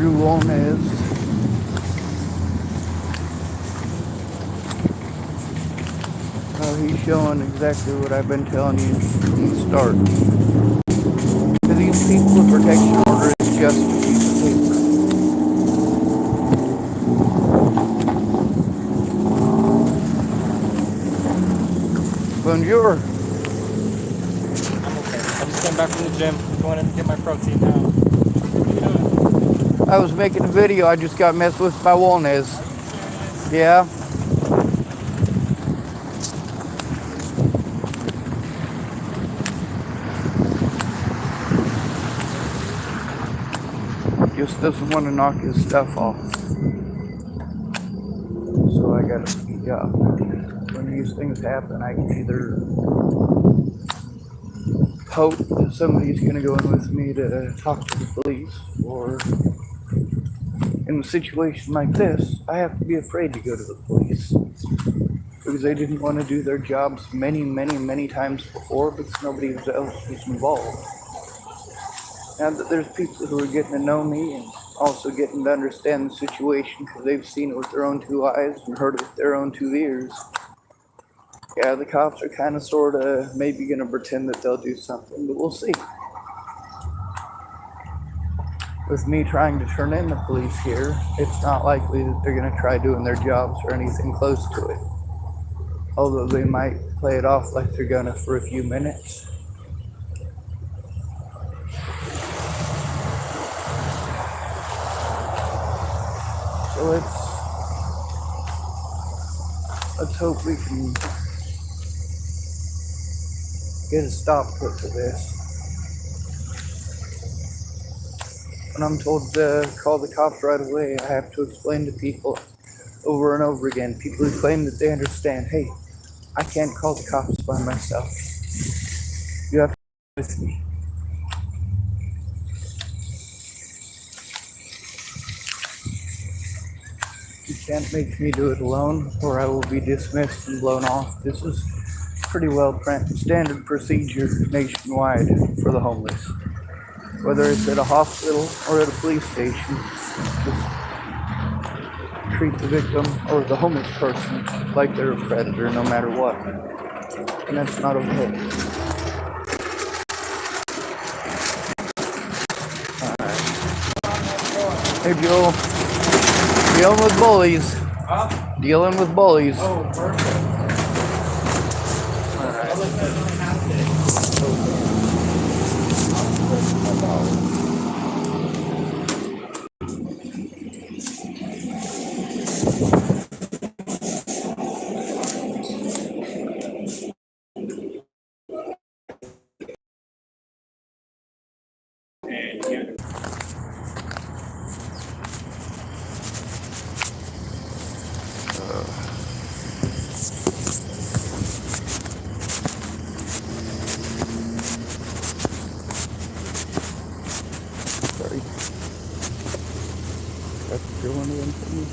Wolnez. He's showing exactly what I've been telling you from the start. To these people, a protection order is just a piece of paper. Bonjour. I'm okay. I just came back from the gym. Going in to get my protein now. What are you doing? I was making a video. I just got messed with by wolnez. Yeah. Just doesn't want to knock his stuff off. So I gotta speak up. When these things happen, I can either hope that somebody's gonna go in with me to talk to the police, or in a situation like this, I have to be afraid to go to the police. Because they didn't want to do their jobs many times before because nobody else was involved. Now that there's people who are getting to know me and also getting to understand the situation because they've seen it with their own two eyes and heard it with their own two ears, yeah, the cops are kind of sort of maybe going to pretend that they'll do something, but we'll see. With me trying to turn in the police here, it's not likely that they're going to try doing their jobs or anything close to it. Although they might play it off like they're gonna for a few minutes. So let's hope we can get a stop put to this. When I'm told to call the cops right away, I have to explain to people over and over again, people who claim that they understand, hey, I can't call the cops by myself. You have to be with me. You can't make me do it alone, or I will be dismissed and blown off. This is pretty well standard procedure nationwide for the homeless. Whether it's at a hospital or at a police station, just treat the victim or the homeless person like they're a predator no matter what. And that's not okay. Alright. Hey Joel. Dealing with bullies. Huh? Dealing with bullies. Oh, perfect. Alright. Sorry. That's still one of them for me.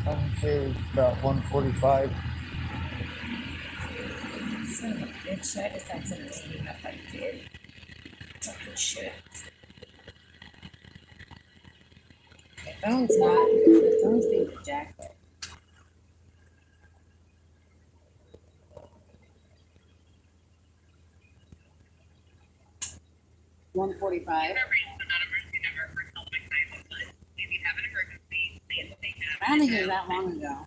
I would say it's about 1:45. Son of a bitch, I just had some meeting up I did. Fucking shit. My phone's not. The phone's being jacked up. $145. I don't think it was that long ago.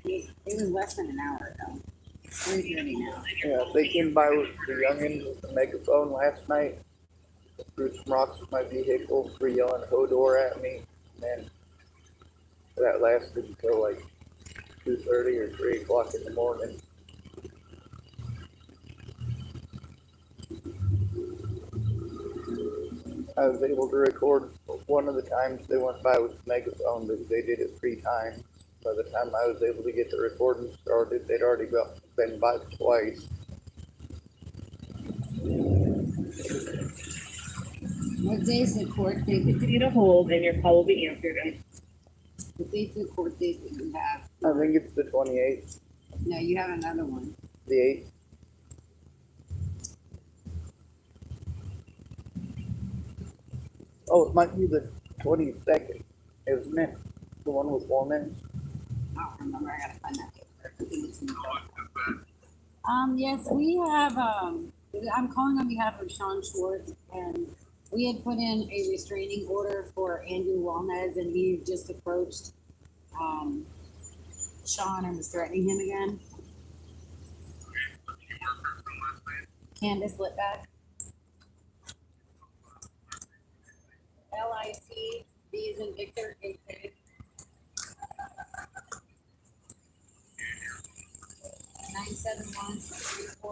It was less than an hour ago. 3:30 now. Yeah, they came by with the youngins with the megaphone last night, threw some rocks at my vehicle, were yelling Hodor at me, and that lasted until like 2:30 or 3 o'clock in the morning. I was able to record one of the times they went by with the megaphone because they did it 3 times. By the time I was able to get the recording started, they'd already been by twice. What day's the court date? Continue to hold and your call will be answered. What date's the court date that you have? I think it's the 28th, No, you have another one. the 8th. Oh, it might be the 22nd, isn't it? The one with wolnez? I don't remember. I gotta find that paper. I think it's in the book. Yes, we have. I'm calling on behalf of Sean Schwartz, and we had put in a restraining order for Andrew Wolnez, and he just approached Sean and was threatening him again. Candace Litback. LIT, V is in Victor, A. 971-341.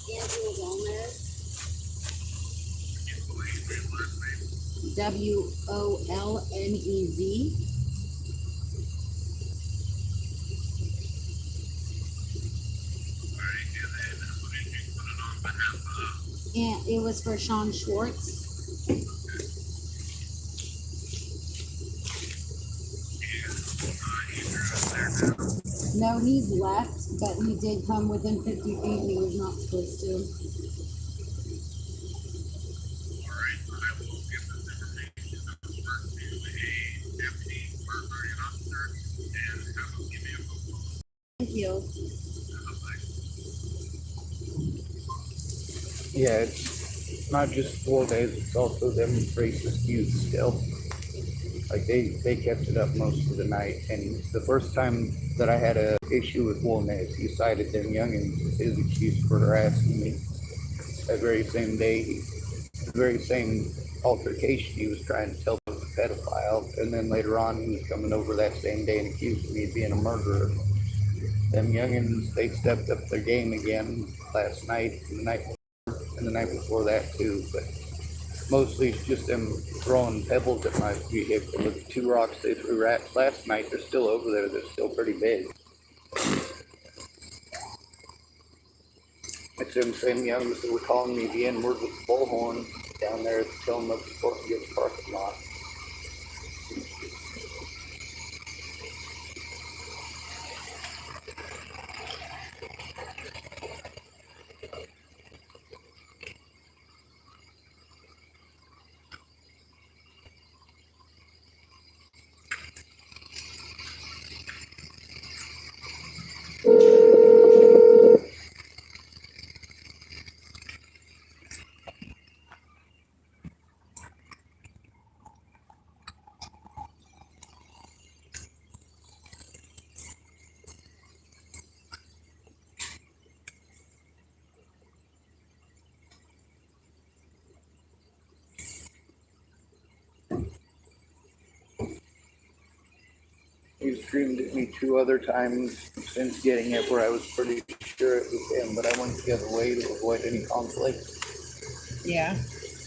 Andrew Wolnez. WOLNEZ. And it was for Sean Schwartz. No, he's left, but he did come within 50 feet and he was not supposed to. Thank you. Yeah, it's not just 4 days, it's also them racist youth still. Like they kept it up most of the night, and the first time that I had a issue with wolnez, he cited them youngins as his excuse for harassing me. That very same day, the very same altercation, he was trying to tell me I was a pedophile, and then later on he was coming over that same day and accused me of being a murderer. Them youngins, they stepped up their game again last night and the night before that too, but mostly it's just them throwing pebbles at my vehicle. The 2 rocks they threw last night, they're still over there. They're still pretty big. It's them same youngins that were calling me the N-word with the bullhorn down there at the Tillamook Sport and Goods parking lot. He screamed at me 2 other times since getting it where I was pretty sure it was him, but I went the other way to avoid any conflict. Yeah.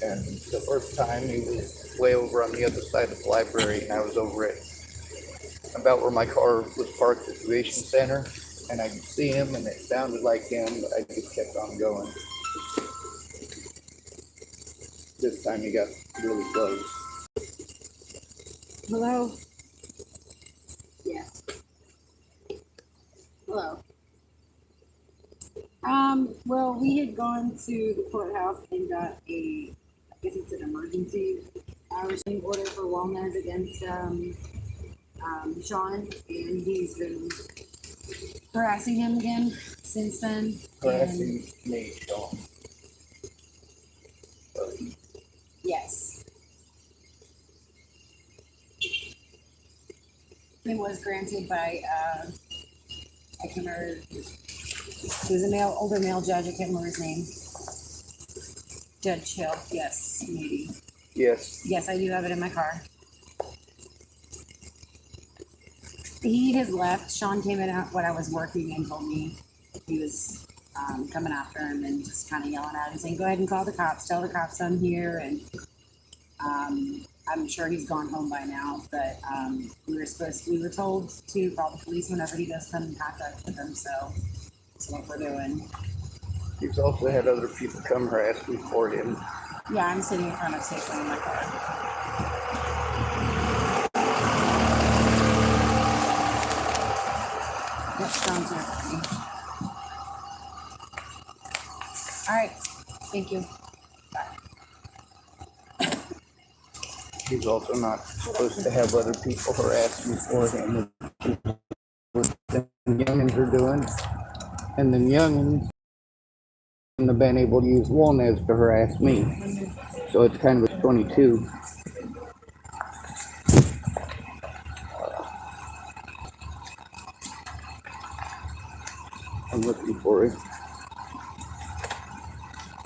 And the first time he was way over on the other side of the library, and I was over at about where my car was parked at the Aviation Center, and I could see him and it sounded like him, but I just kept on going. This time he got really close. Hello? Yes. Hello. Well, we had gone to the courthouse and got I guess it's an emergency restraining order for wolnez against Sean, and he's been harassing him again. since then. Harassing me, Sean. Yes. It was granted by, I can't remember, he was a older male judge, I can't remember his name. Judge Hill, yes, maybe. Yes. Yes, I do have it in my car. He has left. Sean came in when I was working and told me he was coming after him and just kind of yelling at him, saying, "Go ahead and call the cops. Tell the cops I'm here." And I'm sure he's gone home by now. But we were told to call the police whenever he does come in contact with them. So that's what we're doing. He's also had other people come harass me for him. Yeah, I'm sitting in front of Safeway in my car. Yep, Sean's here for me. All right, thank you. Bye. He's also not supposed to have other people harass me for him. What the youngins are doing. And then youngins have been able to use wolnez to harass me. So it's kind of a 22. I'm looking for it.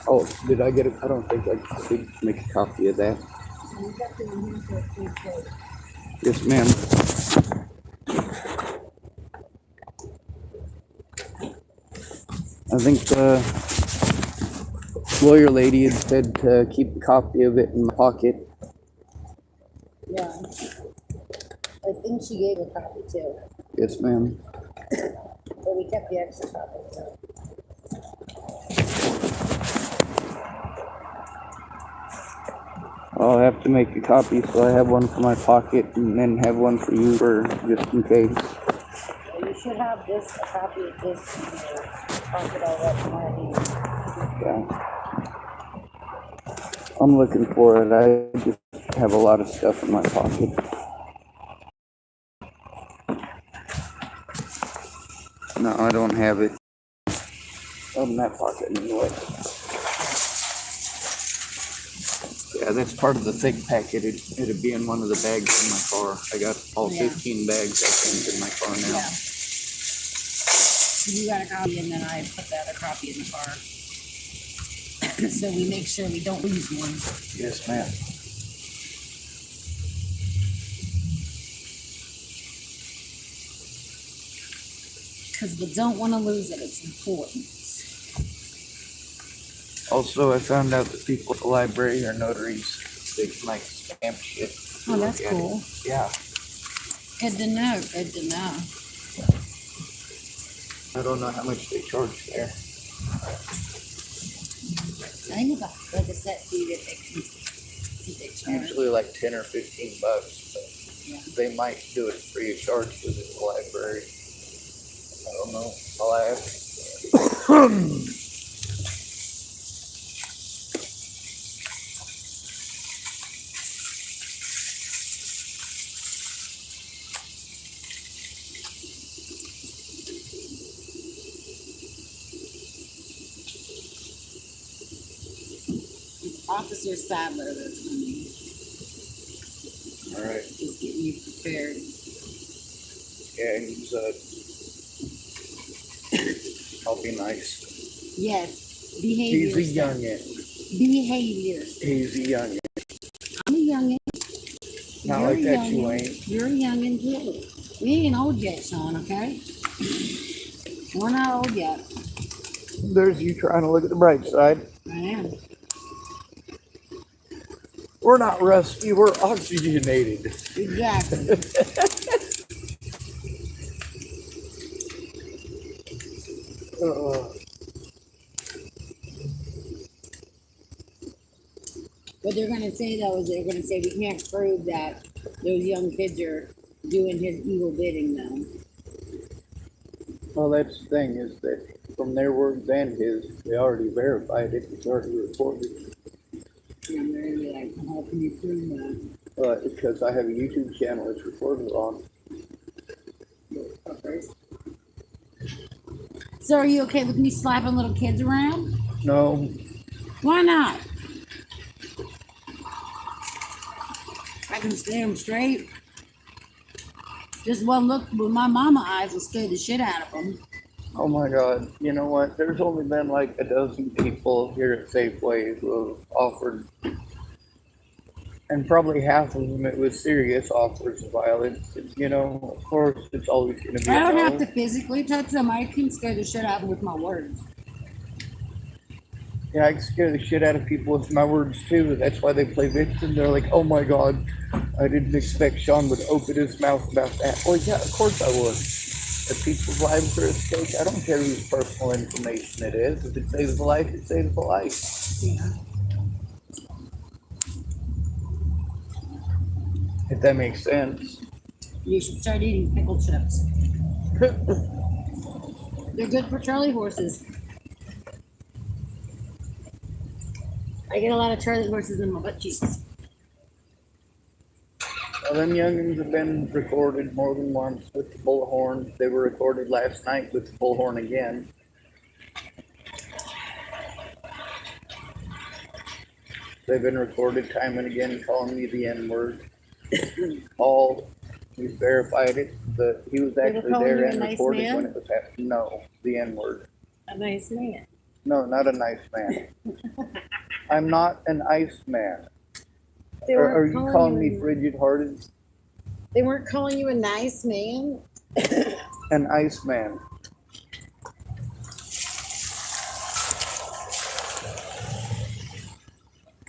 Oh, did I get it? I don't think I did make a copy of that. Yes, ma'am. I think the lawyer lady had said to keep a copy of it in my pocket. Yeah. I think she gave a copy too. Yes, ma'am. But we kept the extra copy. So. I'll have to make a copy so I have one for my pocket and then have one for you for just in case. Well, you should have a copy of this in your pocket already. Yeah. I'm looking for it. I just have a lot of stuff in my pocket. No, I don't have it. In that pocket anyway. Yeah, that's part of the thick packet. It'd be in one of the bags in my car. I got all 15 bags, I think, in my car now. Yeah. You got a copy, and then I put the other copy in the car. So we make sure we don't lose one. Yes, ma'am. Because we don't want to lose it. It's important. Also, I found out that people at the library are notaries. They can, like, stamp shit. Oh, that's cool. Yeah. Good to know. Good to know. I don't know how much they charge there. I think it's like a set fee that they charge. Usually like 10 or 15 bucks. But Yeah. they might do it free of charge because it's a library. I don't know. I'll ask. Officer Sadler that's coming. All right. Just getting you prepared. Yeah, I'll be nice. Yes. Behave He's a yourself. youngin'. Behave yourself. He's a youngin'. I'm a youngin'. Not You're like a that, youngin'. you ain't. You're a youngin' too. We ain't old yet, Sean, okay? We're not old yet. There's you trying to look at the bright side. I am. We're not rusty, we're oxygenated. Exactly. What they're going to say, though, is they're going to say we can't prove that those young kids are doing his evil bidding, though. Well, that's the thing is that from their words and his, they already verified it. It's already reported. And they're going to be like, how can you prove that? Because I have a YouTube channel it's recorded on. So are you okay with me slapping little kids around? No, Why not? I can stay them straight. Just one look with my mama eyes will scare the shit out of them. oh my God. You know what? There's only been like a dozen people here at Safeway who have offered, and probably half of them it was serious offers of violence. You know, of course, it's always going to be I a don't have no. to physically touch them. I can scare the shit out of them with my words. Yeah, I can scare the shit out of people with my words too. That's why they play victim. They're like, oh my God, I didn't expect Sean would open his mouth about that. Well, yeah, of course I would. If people's lives are at stake, I don't care whose personal information it is. If it saves a life, it saves a life. Yeah. If that makes sense. You should start eating pickled chips. They're good for Charlie horses. I get a lot of Charlie horses in my butt cheeks. Well, them youngins have been recorded more than once with the bullhorn. They were recorded last night with the bullhorn again. They've been recorded time and again calling me the N-word. All, we verified it, but he was were actually calling there you a and nice recorded man? when it was happening. No, the N-word. A nice man. No, not a nice man. I'm not an ice man. They Are weren't you calling me frigid-hearted? They weren't calling you a nice man. An ice man.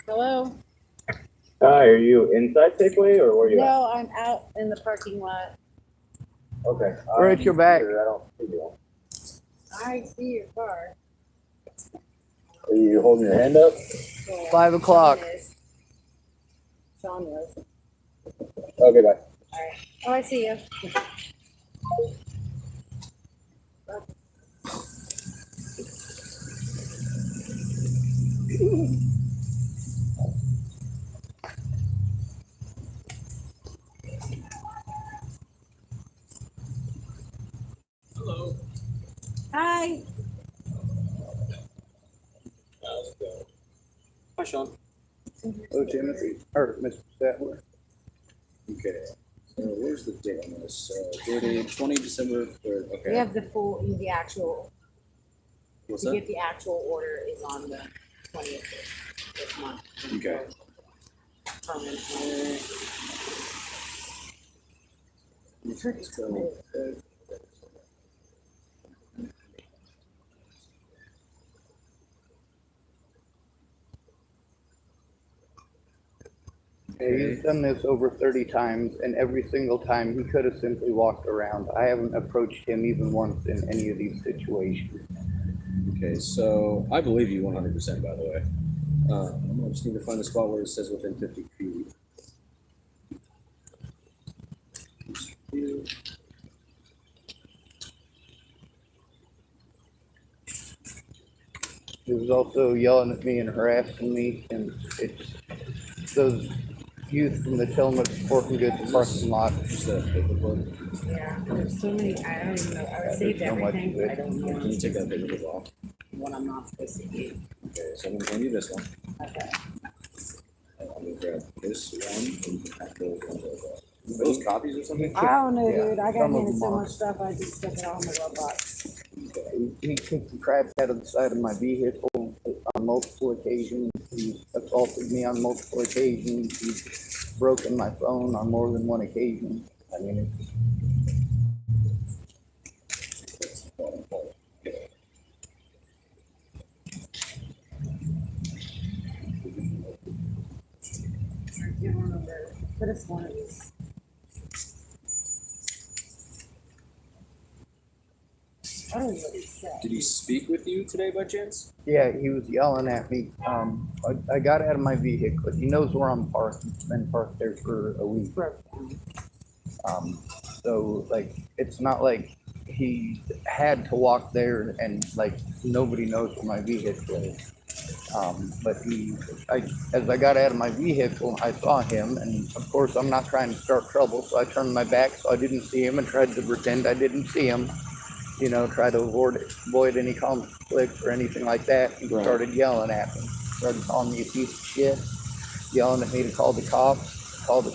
Hello. Hi, are you inside Safeway or where are you at? No, I'm out in the parking lot. Okay. We're at your back. I don't see you. I see your car. Are you holding your hand up? Yeah, 5 o'clock. Sean is. Sean was. Okay, bye. All right. Oh, I see you. Hello. Hi. How's it going? Hi, Sean. Oh, Timothy, or Mr. Statler. Okay. So where's the date on this? Dated 20 December 3rd. Okay. We have the actual. What's To that? get the actual order is on the 20th of this month. Okay. Permanent. So, Yeah, he's done this over 30 times, and every single time he could have simply walked around. I haven't approached him even once in any of these situations. okay, so I believe you 100%, by the way. I just need to find the spot where it says within 50 feet. He was also yelling at me and harassing me, and it's those youth from the Tillamook Sporting Goods parking lot. Just that paperclip. Yeah, there's so many. I don't even know. I saved so much everything, of but it. I don't know Can you take that paperclip off? what I'm not supposed to do. Okay, so I'm going to hand you this one. Okay. And I'm going to grab this one and you can have those ones over. Are those copies or something? I don't know, Yeah, dude. I got some of handed them so are. much stuff. I just stuck it all in the glove box. He kicked the crap out of the side of my vehicle on multiple occasions. He's assaulted me on multiple occasions. He's broken my phone on more than one occasion. I mean, it's, I can't remember. Could have sworn it was. I don't know what he said. Did he speak with you today by chance? yeah, he was yelling at me. I got out of my vehicle. He knows where I'm parked. Been parked there for a week. Broke down. So like, it's not like he had to walk there and like nobody knows where my vehicle is. But as I got out of my vehicle, I saw him, and of course I'm not trying to start trouble, so I turned my back so I didn't see him and tried to pretend I didn't see him. try to avoid any conflict or anything like that. He Right. started yelling at me, started calling me a piece of shit, yelling at me to call the cops, calling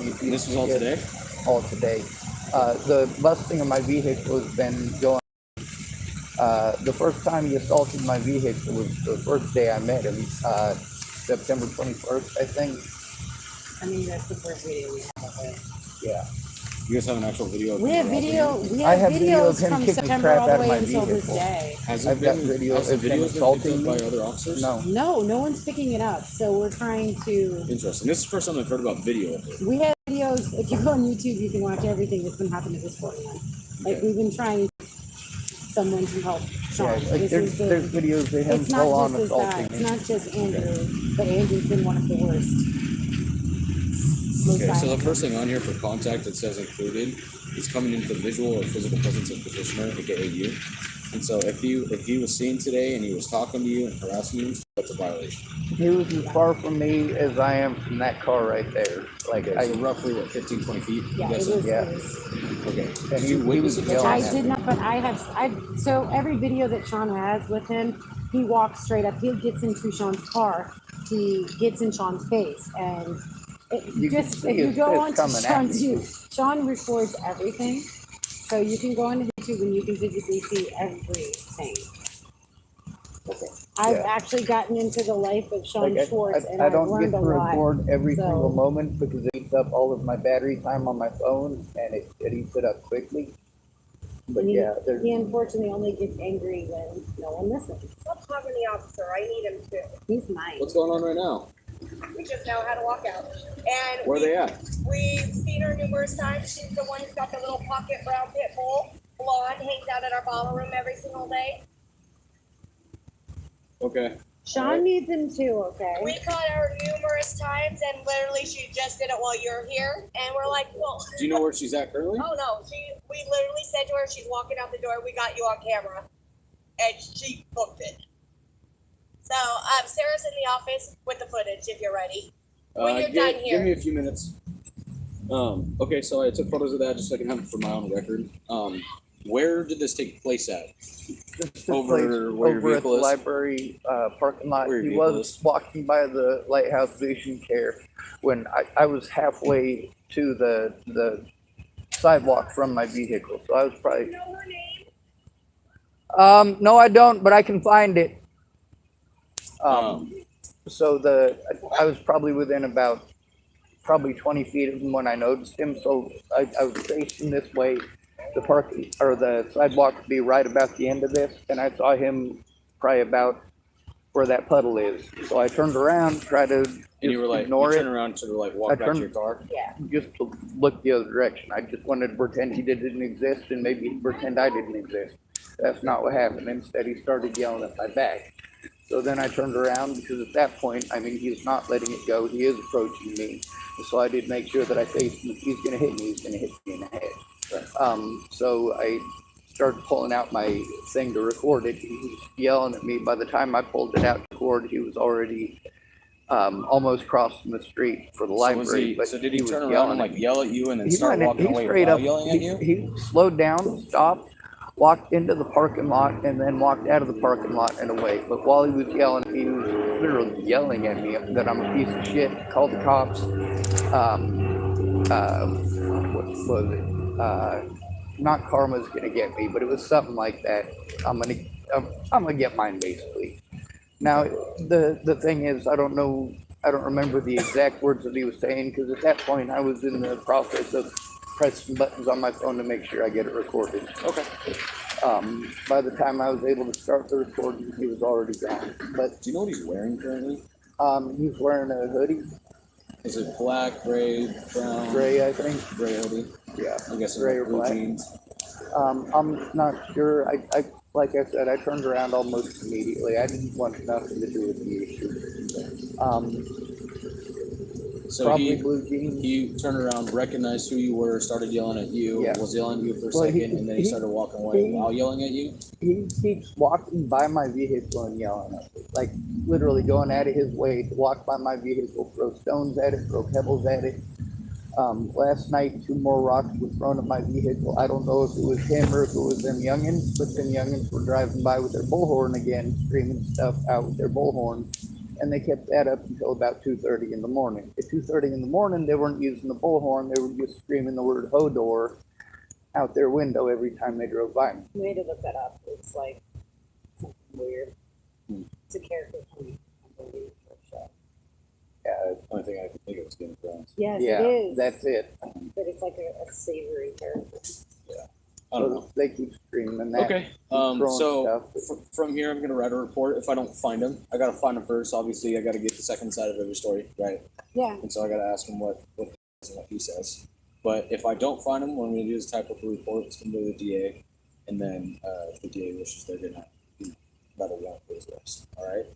me a piece And this of was all shit. today? All today. The busting of my vehicle has been going. The first time he assaulted my vehicle was the first day I met him, September 21st, I think. I mean, that's the first video we have of it. Yeah. You guys have an actual video of We him have harassing video. you? We I have have video of videos him from kicking the September crap all out the of way my until this vehicle. day. Has it I've got been, video has the of him videos been picked assaulting up by me. other officers? No. No one's picking it up. So we're trying to. Interesting. This is the first time I've heard about video of it. We have videos. If you go on YouTube, you can watch everything that's been happening to this poor man. Like Okay. we've been trying someone to help Sean. Yeah, like This there's is the. videos of him It's not full on just as assaulting bad. It's me. not just Andrew, but Andrew's been one of the worst. Most Okay, so the violent. first thing on here for contact that says included is coming into the visual or physical presence of petitioner, aka you. And so if he was seen today and he was talking to you and harassing you, that's a violation. He was as far from me as I am from that car right there. Like Okay, I, so roughly what, 15, 20 feet? I'm Yeah, it guessing? was. Yeah. It was Okay. and Did he, you he witness was it? yelling I at did me. not, but so every video that Sean has with him, he walks straight up. He gets into Sean's car. He gets in Sean's face, and You can just see if you his go fist on to coming at Sean's me. YouTube, Sean records everything. So you can go on to YouTube and you can physically see everything. Okay. I've Yeah. actually gotten into the life of Sean Like Schwartz, and I I've don't get learned a to lot. record every So- single moment because it eats up all of my battery time on my phone and it eats it up quickly. But And yeah, there's he unfortunately only gets angry when no one listens. Stop talking to the officer. I need him too. He's mine. What's going on right now? We just know how to walk out. And Where are they at? we've seen her numerous times. She's the one who's got the little pocket brown pit bull, blonde, hangs out at our bottle room every single day. Okay. Sean needs him too, okay? We caught her numerous times, and literally she just did it while you're here. And we're like, well, Do you know where she's at currently? oh no. We literally said to her, she's walking out the door. We got you on camera, and she booked it. So Sarah's in the office with the footage if you're ready. When you're done here. Give me a few minutes. Okay, so I took photos of that just so I can have it for my own record. Where did this take place at? this Over place where your over at vehicle the is? library parking lot. Where your He vehicle was is? walking by the lighthouse vision care when I was halfway to the sidewalk from my vehicle. So I was probably. Know her name? No, I don't, but I can find it. Um, So I was probably within about 20 feet of him when I noticed him. So I was facing this way. The parking or the sidewalk would be right about the end of this, and I saw him probably about where that puddle is. So I turned around, tried to and you were like, ignore you it, turn around to like walk I back to turned- your car? just to look the other direction. I just wanted to pretend he didn't exist and maybe pretend I didn't exist. That's not what happened. Instead, he started yelling at my back. So then I turned around because at that point, I mean, he's not letting it go. He is approaching me. So I did make sure that I faced him. If he's going to hit me, he's going to hit me in the head. So I started pulling out my thing to record it. He was yelling at me. By the time I pulled it out to record, he was already almost crossing the street for the library. So did he was turn around yelling and at like me. yell at you and then He start might- walking he away straight while up, yelling at you? He slowed down, stopped, walked into the parking lot, and then walked out of the parking lot and away. But while he was yelling, he was literally yelling at me that I'm a piece of shit, called the cops. What was it? Not karma's gonna get me, but it was something like that. I'm gonna get mine basically. Now the thing is, I don't remember the exact words that he was saying because at that point I was in the process of pressing buttons on my phone to make sure I get it recorded. Okay. By the time I was able to start the recording, he was already gone. But Do you know what he's wearing currently? he's wearing a hoodie, Is it black, gray, brown? gray, I think. Gray hoodie. Yeah, I guess gray it's or blue black. jeans. I'm not sure. I like I said, I turned around almost immediately. I didn't want nothing to do with the issue. So Probably he blue jeans. he turned around, recognized who you were, started yelling at you, Yeah. was yelling at you for a Well, second, he- and then he he- started walking away he- while yelling at you. He keeps walking by my vehicle and yelling at me, like literally going out of his way to walk by my vehicle, throw stones at it, throw pebbles at it. Last night, 2 more rocks were thrown at my vehicle. I don't know if it was him or if it was them youngins, but them youngins were driving by with their bullhorn again, screaming stuff out with their bullhorn. And they kept that up until about 2:30 in the morning. At 2:30 in the morning, they weren't using the bullhorn. They were just screaming the word Hodor out their window every time they drove by me. You need to look that up. It's like something weird. It's a character from, I believe, for a show. Yeah, Only thing I can think of is Game of Thrones. Yes, yeah, it is. that's it. But it's like a savory character. I don't know. They keep screaming that. Okay. throwing So stuff. from here, I'm gonna write a report. If I don't find him, I gotta find him first. Obviously, I gotta get the second side of every story, right? Yeah. And so I gotta ask him what he says. But if I don't find him, what I'm gonna do is type up a report. It's gonna go to the DA, and then if the DA wishes, they're gonna let a warrant for his arrest. All right.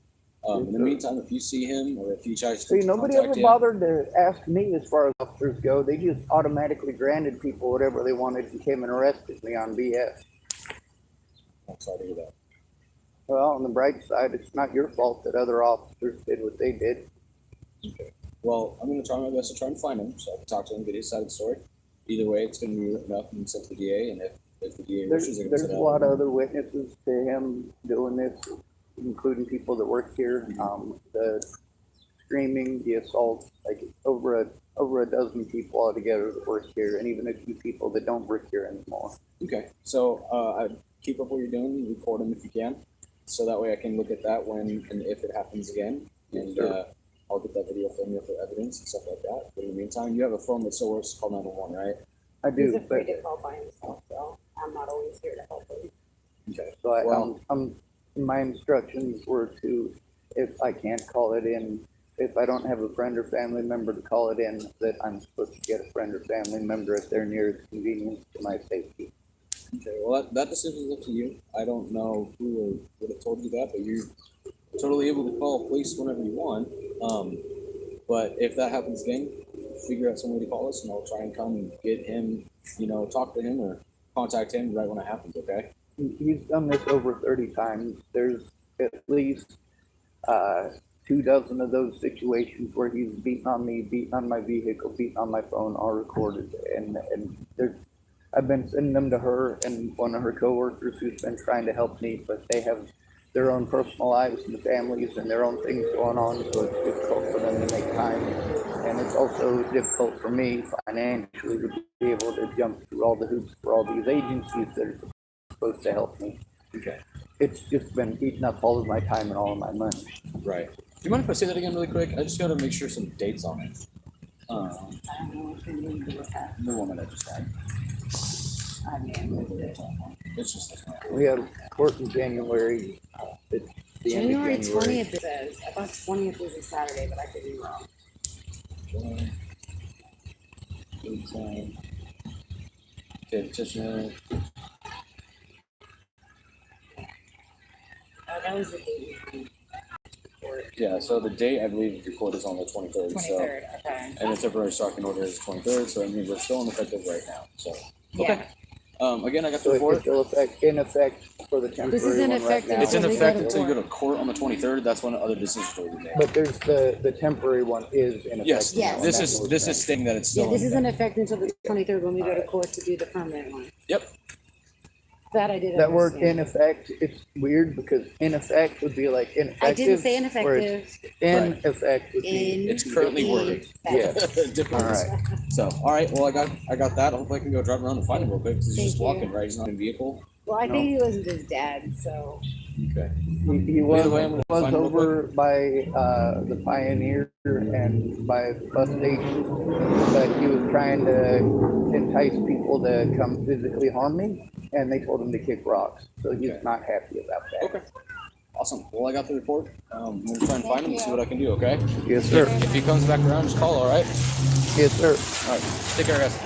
In the meantime, if you see him or if he tries to See, nobody contact ever you, bothered to ask me as far as officers go. They just automatically granted people whatever they wanted and came and arrested me on BS. I'm sorry to hear that. Well, on the bright side, it's not your fault that other officers did what they did. Okay. Well, I'm gonna try my best to try and find him so I can talk to him, get his side of the story. Either way, it's gonna be written up and sent to the DA, and if the DA wishes, they're gonna There's send a out lot of other witnesses to him doing this, including people that work here. The screaming, the assault, like over a dozen people altogether that work here, and even a few people that don't work here anymore. Okay, so I keep up what you're doing, record them if you can, so that way I can look at that when and if it happens again, and Sure. I'll get that video from you for evidence and stuff like that. But in the meantime, you have a phone that still works, called 911, right? I He's do, afraid but to call by himself, so I'm not always here to help him. Okay. so Well, my instructions were to, if I can't call it in, if I don't have a friend or family member to call it in, that I'm supposed to get a friend or family member at their nearest convenience to my safety. okay. Well, that decision is up to you. I don't know who would have told you that, but you're totally able to call police whenever you want. But if that happens again, figure out some way to call us, and I'll try and come and get him, talk to him or contact him right when it happens, okay? He's done this over 30 times. There's at least 24 of those situations where he's beaten on me, beaten on my vehicle, beaten on my phone, all recorded. And I've been sending them to her and one of her coworkers who's been trying to help me, but they have their own personal lives and families and their own things going on, so it's difficult for them to make time. And it's also difficult for me financially to be able to jump through all the hoops for all these agencies that are supposed to help me. Okay. It's just been eating up all of my time and all of my money. Right. Do you mind if I say that again really quick? I just got to make sure some dates on it. I don't know what you need to look at. The one that I just had. I mean, It's just this one. We have court in January. It's the end of January January. 20th it says. I thought 20th was a Saturday, but I could be wrong. Okay, petitioner. That was the date. Yeah, so the date I believe of the court is on the 23rd. 23rd, okay. And the temporary stalking order is 23rd, so that means we're still in effective right now. So, Yeah. again, I got the So it's report. still in effect for the temporary This is in one right effect now. It's in until we effect go to until you go court. to court on the 23rd. That's when other decisions will be made. But there's the temporary one is in effect. Yes, now, and this that's is what this we're is stating that it's still. Yeah, this in is effect. in effect until the 23rd when we go to court to do the permanent one. Yep. That I did That word understand. in effect, it's weird because in effect would be like ineffective. I didn't say where ineffective. In Right. effect would be. It's currently worded. Yeah. Different. All right. So, all right. Well, I got that. Hopefully, I can go drive around and find him real quick because he's Thank just you. walking, right? He's not in a vehicle. Well, I think he was with his dad, so. Okay. He Well, was, either way, I'm gonna was find him real over by the Pioneer and by bus station, but he was trying to entice people to come physically harm me, and they told him to kick rocks. So he's Okay. not happy about that. Okay. Awesome. Well, I got the report. I'm gonna try and find him and see what I can do. Okay. Yes, sir. If he comes back around, just call. All right. Yes, sir. All right. Take care, guys.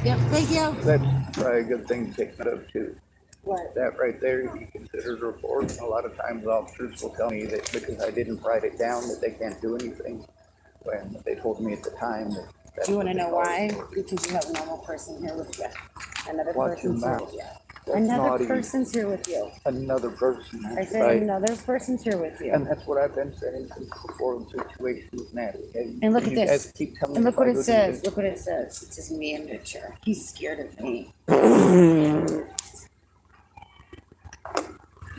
Yep, thank you. That's probably a good thing to take note of too. What? That right there, if you consider a report, a lot of times officers will tell me that because I didn't write it down that they can't do anything. When they told me at the time that. that's You want to what they know call why? it. Because you have a normal person here with you. Another Watch person your here mouth. with you. That's Another naughty. person's here with you. Another person. I said right? another person's here with you. And that's what I've been saying since before the situation with Natalie. And look at you this. guys keep telling And me look what if I it go to says. the- Look what it says. It says manager. He's scared of me.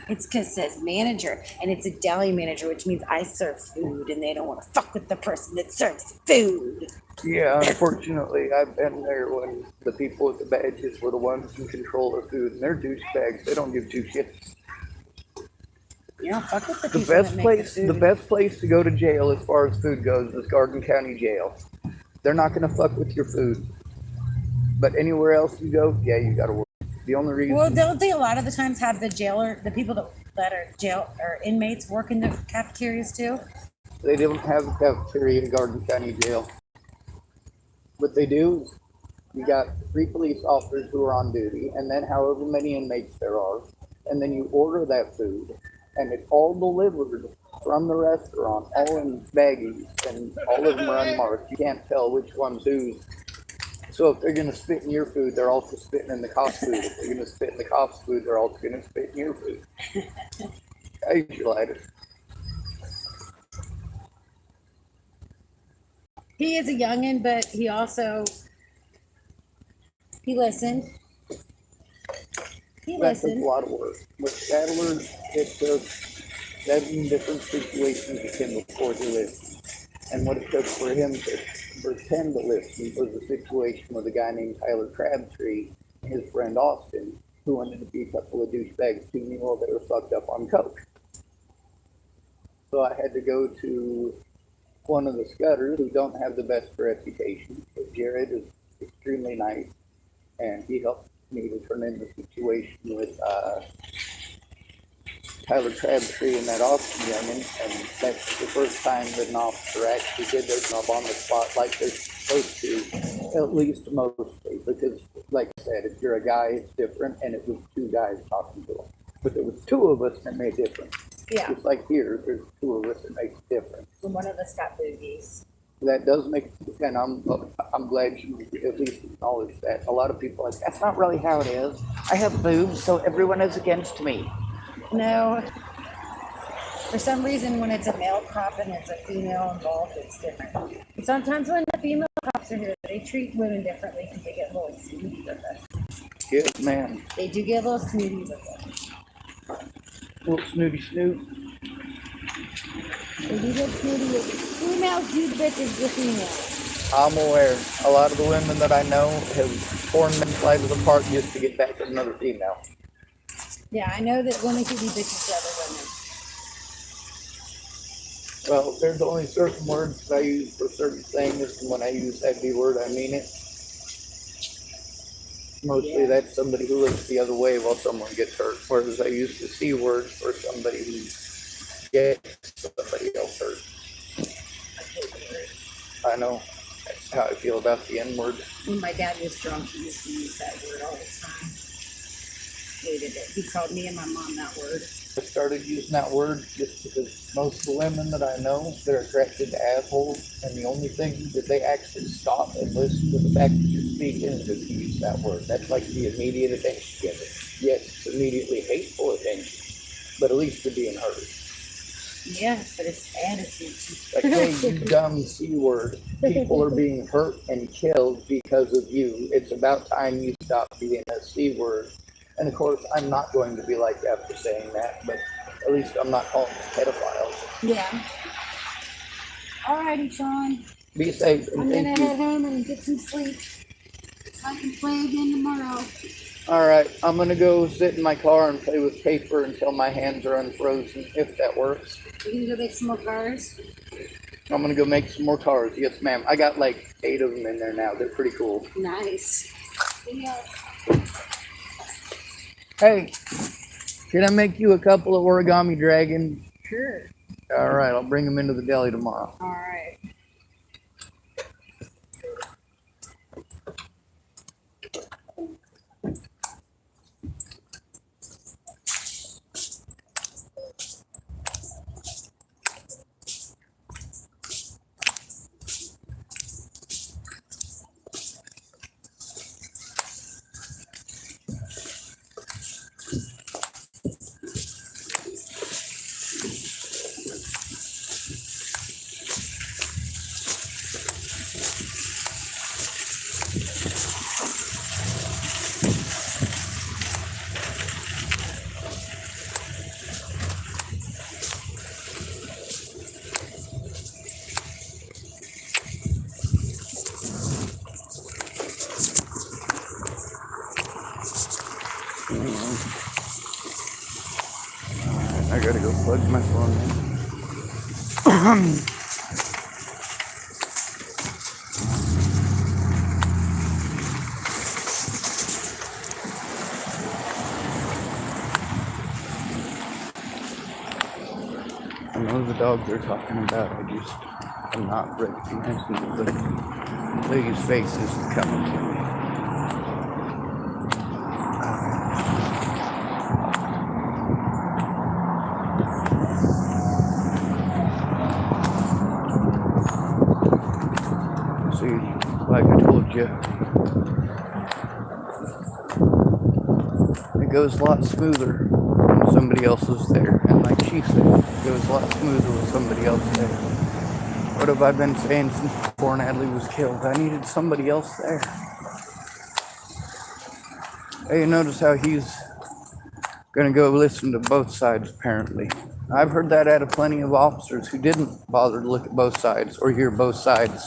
It's because it says manager, and it's a deli manager, which means I serve food, and they don't want to fuck with the person that serves food. Yeah, unfortunately, I've been there when the people with the badges were the ones in control of food, and they're douchebags. They don't give two shits. You don't fuck with the The people best that make place, the the food. best place to go to jail as far as food goes is Garden County Jail. They're not gonna fuck with your food, but anywhere else you go, yeah, you gotta work. The only reason. Well, don't they a lot of the times have the jailer, the people that are jail or inmates work in the cafeterias too? They don't have a cafeteria in Garden County Jail. What they do, you got 3 police officers who are on duty, and then however many inmates there are, and then you order that food, and it's all delivered from the restaurant, all in baggies, and all of them are unmarked. You can't tell which one's whose. So if they're gonna spit in your food, they're also spitting in the cop's food. If they're gonna spit in the cop's food, they're also gonna spit in your food. I usually like it. He is a youngin', but he also he listened. He That took a listened. lot of work. With Sadler, it took 7 different situations with him before he listened. And what it took for him to pretend to listen was a situation with a guy named Tyler Crabtree and his friend Austin, who wanted to be a couple of douchebags to me while they were fucked up on coke. So I had to go to one of the scutters who don't have the best reputation. But Jared is extremely nice, and he helped me to turn in the situation with Tyler Crabtree and that Austin youngin, and that's the first time that an officer actually did their job on the spot like they're supposed to, at least mostly, because like I said, if you're a guy, it's different, and it was 2 guys talking to him. But there was 2 of us that made a difference. Yeah. Just like here, there's 2 of us that makes a difference. And one of us got boogies. That does make, and I'm glad you at least acknowledge that. A lot of people are like, that's not really how it is. I have boobs, so everyone is against me. No. For some reason, when it's a male cop and it's a female involved, it's different. And sometimes when the female cops are here, they treat women differently because they get a little snooty with us. Yes, ma'am. They do get a little snooty with us. Little snooty snoot. They do get snooty with us. Females do the bitches with females. I'm aware. A lot of the women that I know have torn themselves apart just to get back at another female. Yeah, I know that women can be bitches to other women. Well, there's only certain words that I use for certain things, and when I use that B word, I mean it. Mostly that's somebody who looks the other way while someone gets hurt, whereas I use the C word for somebody who gets somebody else hurt. I know. That's how I feel about the N word. When my dad was drunk, he used to use that word all the time. Hated it. He called me and my mom that word. I started using that word just because most of the women that I know, they're attracted to assholes, and the only thing that they actually stop and listen to the fact that you're speaking is if you use that word. That's like the immediate attention giver. Yes, it's immediately hateful attention, but at least you're being heard. Yeah, but it's attitude. Like, hey, you dumb C word. People are being hurt and killed because of you. It's about time you stop being a C word. And of course, I'm not going to be like that for saying that, but at least I'm not calling them pedophiles. Yeah. Alrighty, Sean. Be safe I'm and gonna thank you. head home and get some sleep. So I can play again tomorrow. Alright, I'm gonna go sit in my car and play with paper until my hands are unfrozen, if that works. You gonna go make some more cars? I'm gonna go make some more cars. Yes, ma'am. I got like 8 of them in there now. They're pretty cool. Nice. See ya. Hey, can I make you a couple of origami dragons? Sure. Alright, I'll bring them into the deli tomorrow. Alright. Plug my phone in. I know the dog they're talking about. I'm not recognizing the lady's face is coming to me. See, like I told you, it goes a lot smoother when somebody else is there. And like she said, it goes a lot smoother with somebody else there. What have I been saying since before Natalie was killed? I needed somebody else there. Hey, you notice how he's gonna go listen to both sides, apparently. I've heard that out of plenty of officers who didn't bother to look at both sides or hear both sides.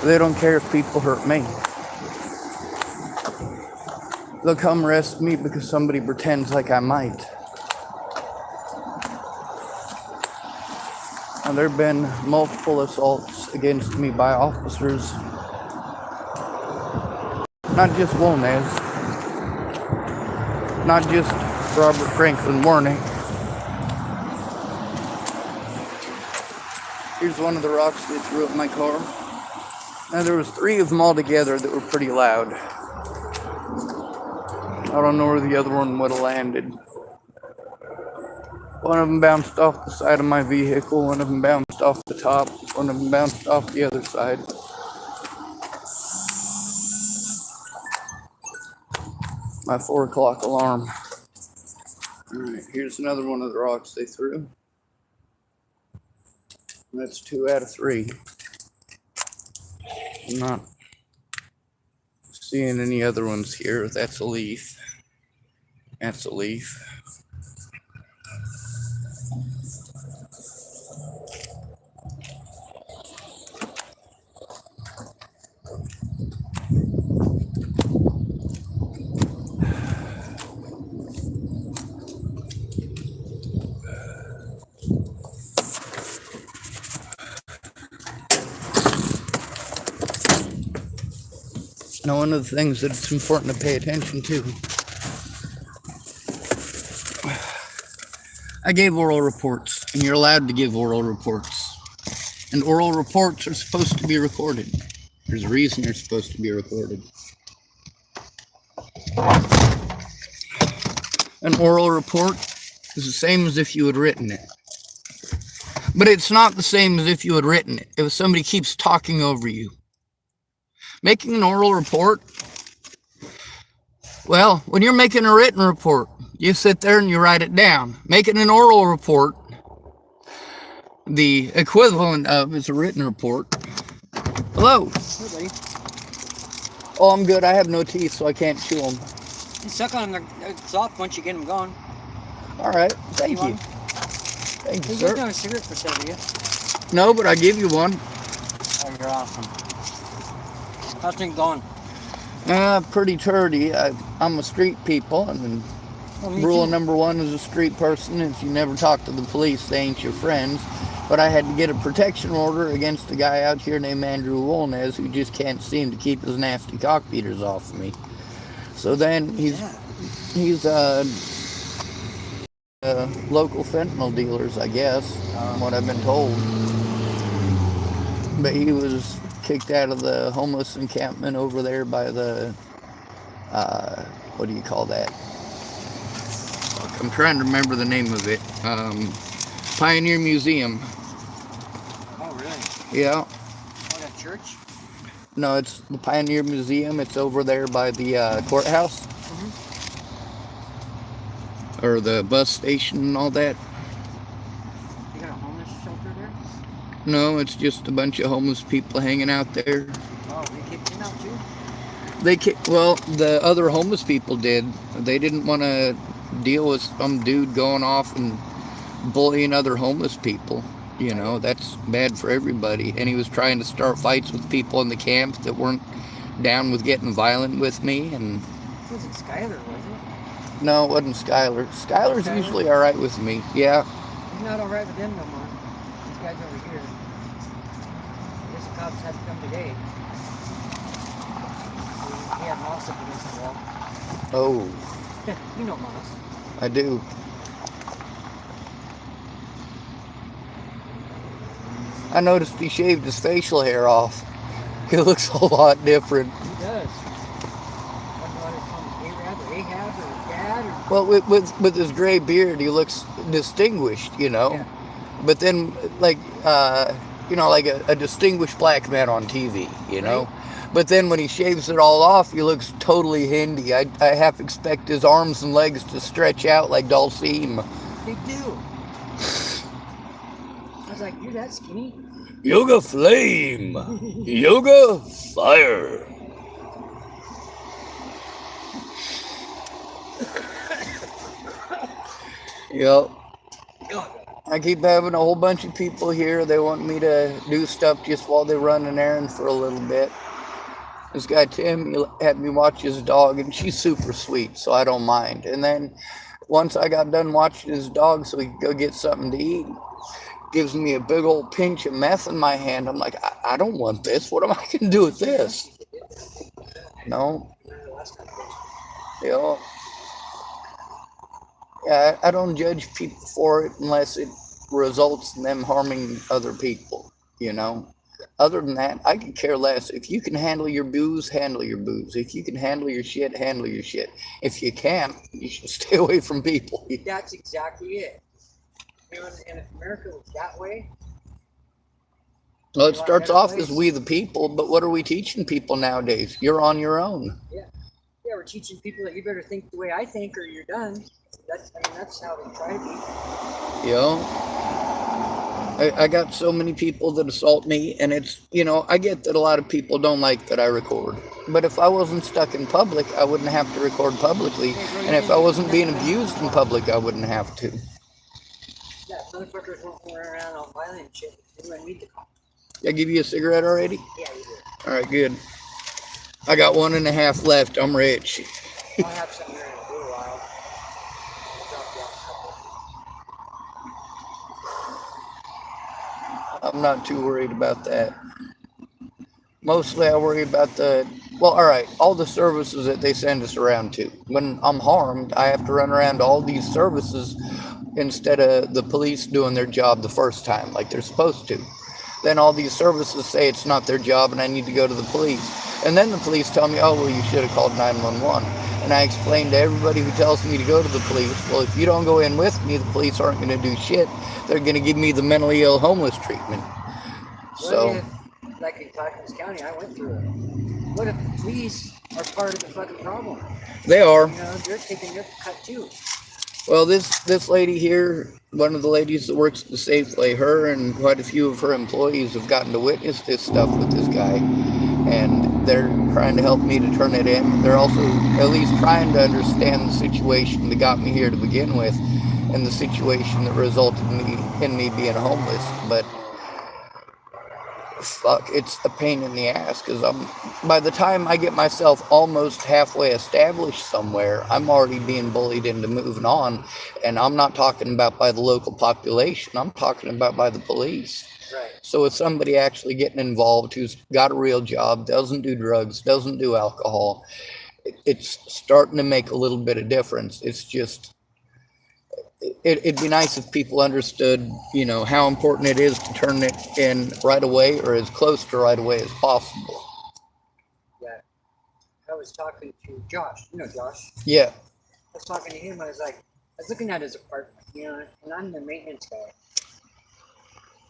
They don't care if people hurt me. They'll come arrest me because somebody pretends like I might. And there have been multiple assaults against me by officers. Not just Wolnez. Not just Robert Franklin Warning. Here's one of the rocks they threw at my car. Now there was 3 of them all together that were pretty loud. I don't know where the other one would have landed. One of them bounced off the side of my vehicle, one of them bounced off the top, one of them bounced off the other side. My 4 o'clock alarm. Alright, here's another one of the rocks they threw. That's 2 out of 3. I'm not seeing any other ones here. That's a leaf. That's a leaf. Now, one of the things that it's important to pay attention to, I gave oral reports, and you're allowed to give oral reports. And oral reports are supposed to be recorded. There's a reason they're supposed to be recorded. An oral report is the same as if you had written it. But it's not the same as if you had written it. If somebody keeps talking over you. Making an oral report, well, when you're making a written report, you sit there and you write it down. Making an oral report, the equivalent of is a written report. Hello. Hey, buddy. Oh, I'm good. I have no teeth, so I can't chew them. You suck on them. They're soft once you get them going. All right. Thank you. Want? Thank you, You sir. don't have a cigarette for sale, do you? No, but I give you one. Oh, you're awesome. How's things going? Pretty turdy. I'm a street people, and rule number 1 as a street person is you never talk to the police. They ain't your friends. But I had to get a protection order against a guy out here named Andrew Wolnez who just can't seem to keep his nasty cockbeaters off of me. So then he's local fentanyl dealers, I guess, from what I've been told. But he was kicked out of the homeless encampment over there by the, what do you call that? I'm trying to remember the name of it. Pioneer Museum. Oh, really? Yeah. Oh, that church? No, it's the Pioneer Museum. It's over there by the courthouse. Mm-hmm. Or the bus station and all that. You got a homeless shelter there? No, it's just a bunch of homeless people hanging out there. Oh, they kicked him out too? Well, the other homeless people did. They didn't want to deal with some dude going off and bullying other homeless people. You know, that's bad for everybody. And he was trying to start fights with people in the camp that weren't down with getting violent with me. And Was it Skyler, wasn't it? No, it wasn't Skylar. Skylar's Skylar? usually all right with me. Yeah. He's not all right with them no more. These guys over here. I guess the cops had to come today. He had Moss up against the wall. Oh, You know Moss. I do. I noticed he shaved his facial hair off. He looks a lot different. He does. I don't know what it's called, Arab or Ahab or Dad or... Well, with his gray beard, he looks distinguished, you know. Yeah. But then, like, like a distinguished black man on TV, you know. Right. But then when he shaves it all off, he looks totally Hindi. I half expect his arms and legs to stretch out like Dalsim. They do. I was like, you're that skinny? Yoga flame, yoga fire. Yep. I keep having a whole bunch of people here. They want me to do stuff just while they run an errand for a little bit. This guy Tim, he had me watch his dog, and she's super sweet, so I don't mind. And then once I got done watching his dog so he could go get something to eat, gives me a big old pinch of meth in my hand. I'm like, I don't want this. What am I going to do with this? No. Yeah. Yeah, I don't judge people for it unless it results in them harming other people, you know. Other than that, I could care less. If you can handle your booze, handle your booze. If you can handle your shit, handle your shit. If you can't, you should stay away from people. That's exactly it. You know, and if America was that way... Well, it starts off as we the people, but what are we teaching people nowadays? You're on your own. Yeah. Yeah, we're teaching people that you better think the way I think or you're done. That's how they try to be. You know? I got so many people that assault me, and it's, I get that a lot of people don't like that I record. But if I wasn't stuck in public, I wouldn't have to record publicly. And if I wasn't being abused in public, I wouldn't have to. Yeah, motherfuckers won't run around all violent and shit. They might need the call. Did I give you a cigarette already? Yeah, you did. All right, good. I got 1.5 left. I'm rich. I'll have some here in a little while. I'll drop you off a couple. I'm not too worried about that. Mostly I worry about all the services that they send us around to. When I'm harmed, I have to run around to all these services instead of the police doing their job the first time like they're supposed to. Then all these services say it's not their job and I need to go to the police. And then the police tell me, oh, well, you should have called 911. And I explain to everybody who tells me to go to the police, well, if you don't go in with me, the police aren't going to do shit. They're going to give me the mentally ill homeless treatment. So, like in Clackamas County, I went through it. What if the police are part of the fucking problem? they are. They're taking their cut too. Well, this lady here, one of the ladies that works at the Safeway, her and quite a few of her employees have gotten to witness this stuff with this guy. And they're trying to help me to turn it in. They're also at least trying to understand the situation that got me here to begin with and the situation that resulted in me being homeless. But fuck, it's a pain in the ass because by the time I get myself almost halfway established somewhere, I'm already being bullied into moving on. And I'm not talking about by the local population. I'm talking about by the police. Right. So with somebody actually getting involved who's got a real job, doesn't do drugs, doesn't do alcohol, it's starting to make a little bit of difference. It's just, it'd be nice if people understood, how important it is to turn it in right away or as close to right away as possible. Yeah. I was talking to Josh. You know Josh? Yeah. I was talking to him. I was looking at his apartment, and I'm the maintenance guy.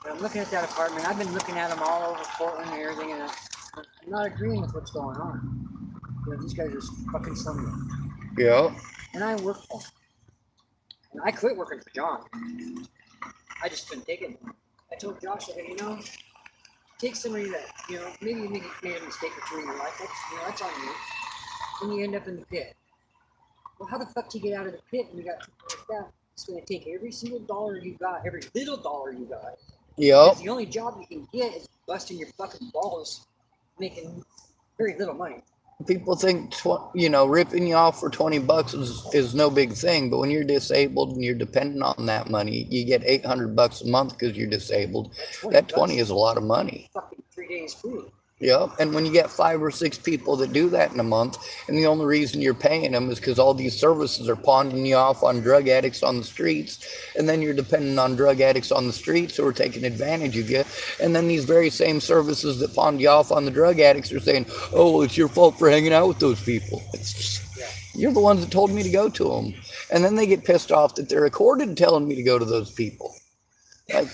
And I'm looking at that apartment. I've been looking at them all over Portland and everything, and I'm not agreeing with what's going on. These guys are fucking slumming. Yeah. And I work for them. And I quit working for John. I just couldn't take it. I told Josh, take somebody that, maybe you made a mistake or two in your life. That's on you. Then you end up in the pit. Well, how the fuck do you get out of the pit when you got people like that? It's going to take every single dollar you got, every little dollar you got. Yep. The only job you can get is busting your fucking balls, making very little money. people think, ripping you off for $20 is no big thing. But when you're disabled and you're dependent on that money, you get $800 a month because you're disabled. That 20 is a lot of money. Fucking 3 days food. Yeah, and when you get 5 or 6 people that do that in a month, and the only reason you're paying them is because all these services are pawning you off on drug addicts on the streets, and then you're dependent on drug addicts on the streets who are taking advantage of you, and then these very same services that pawned you off on the drug addicts are saying, oh, well, it's your fault for hanging out with those people. You're the ones that told me to go to them. And then they get pissed off that they're recorded telling me to go to those people. Like...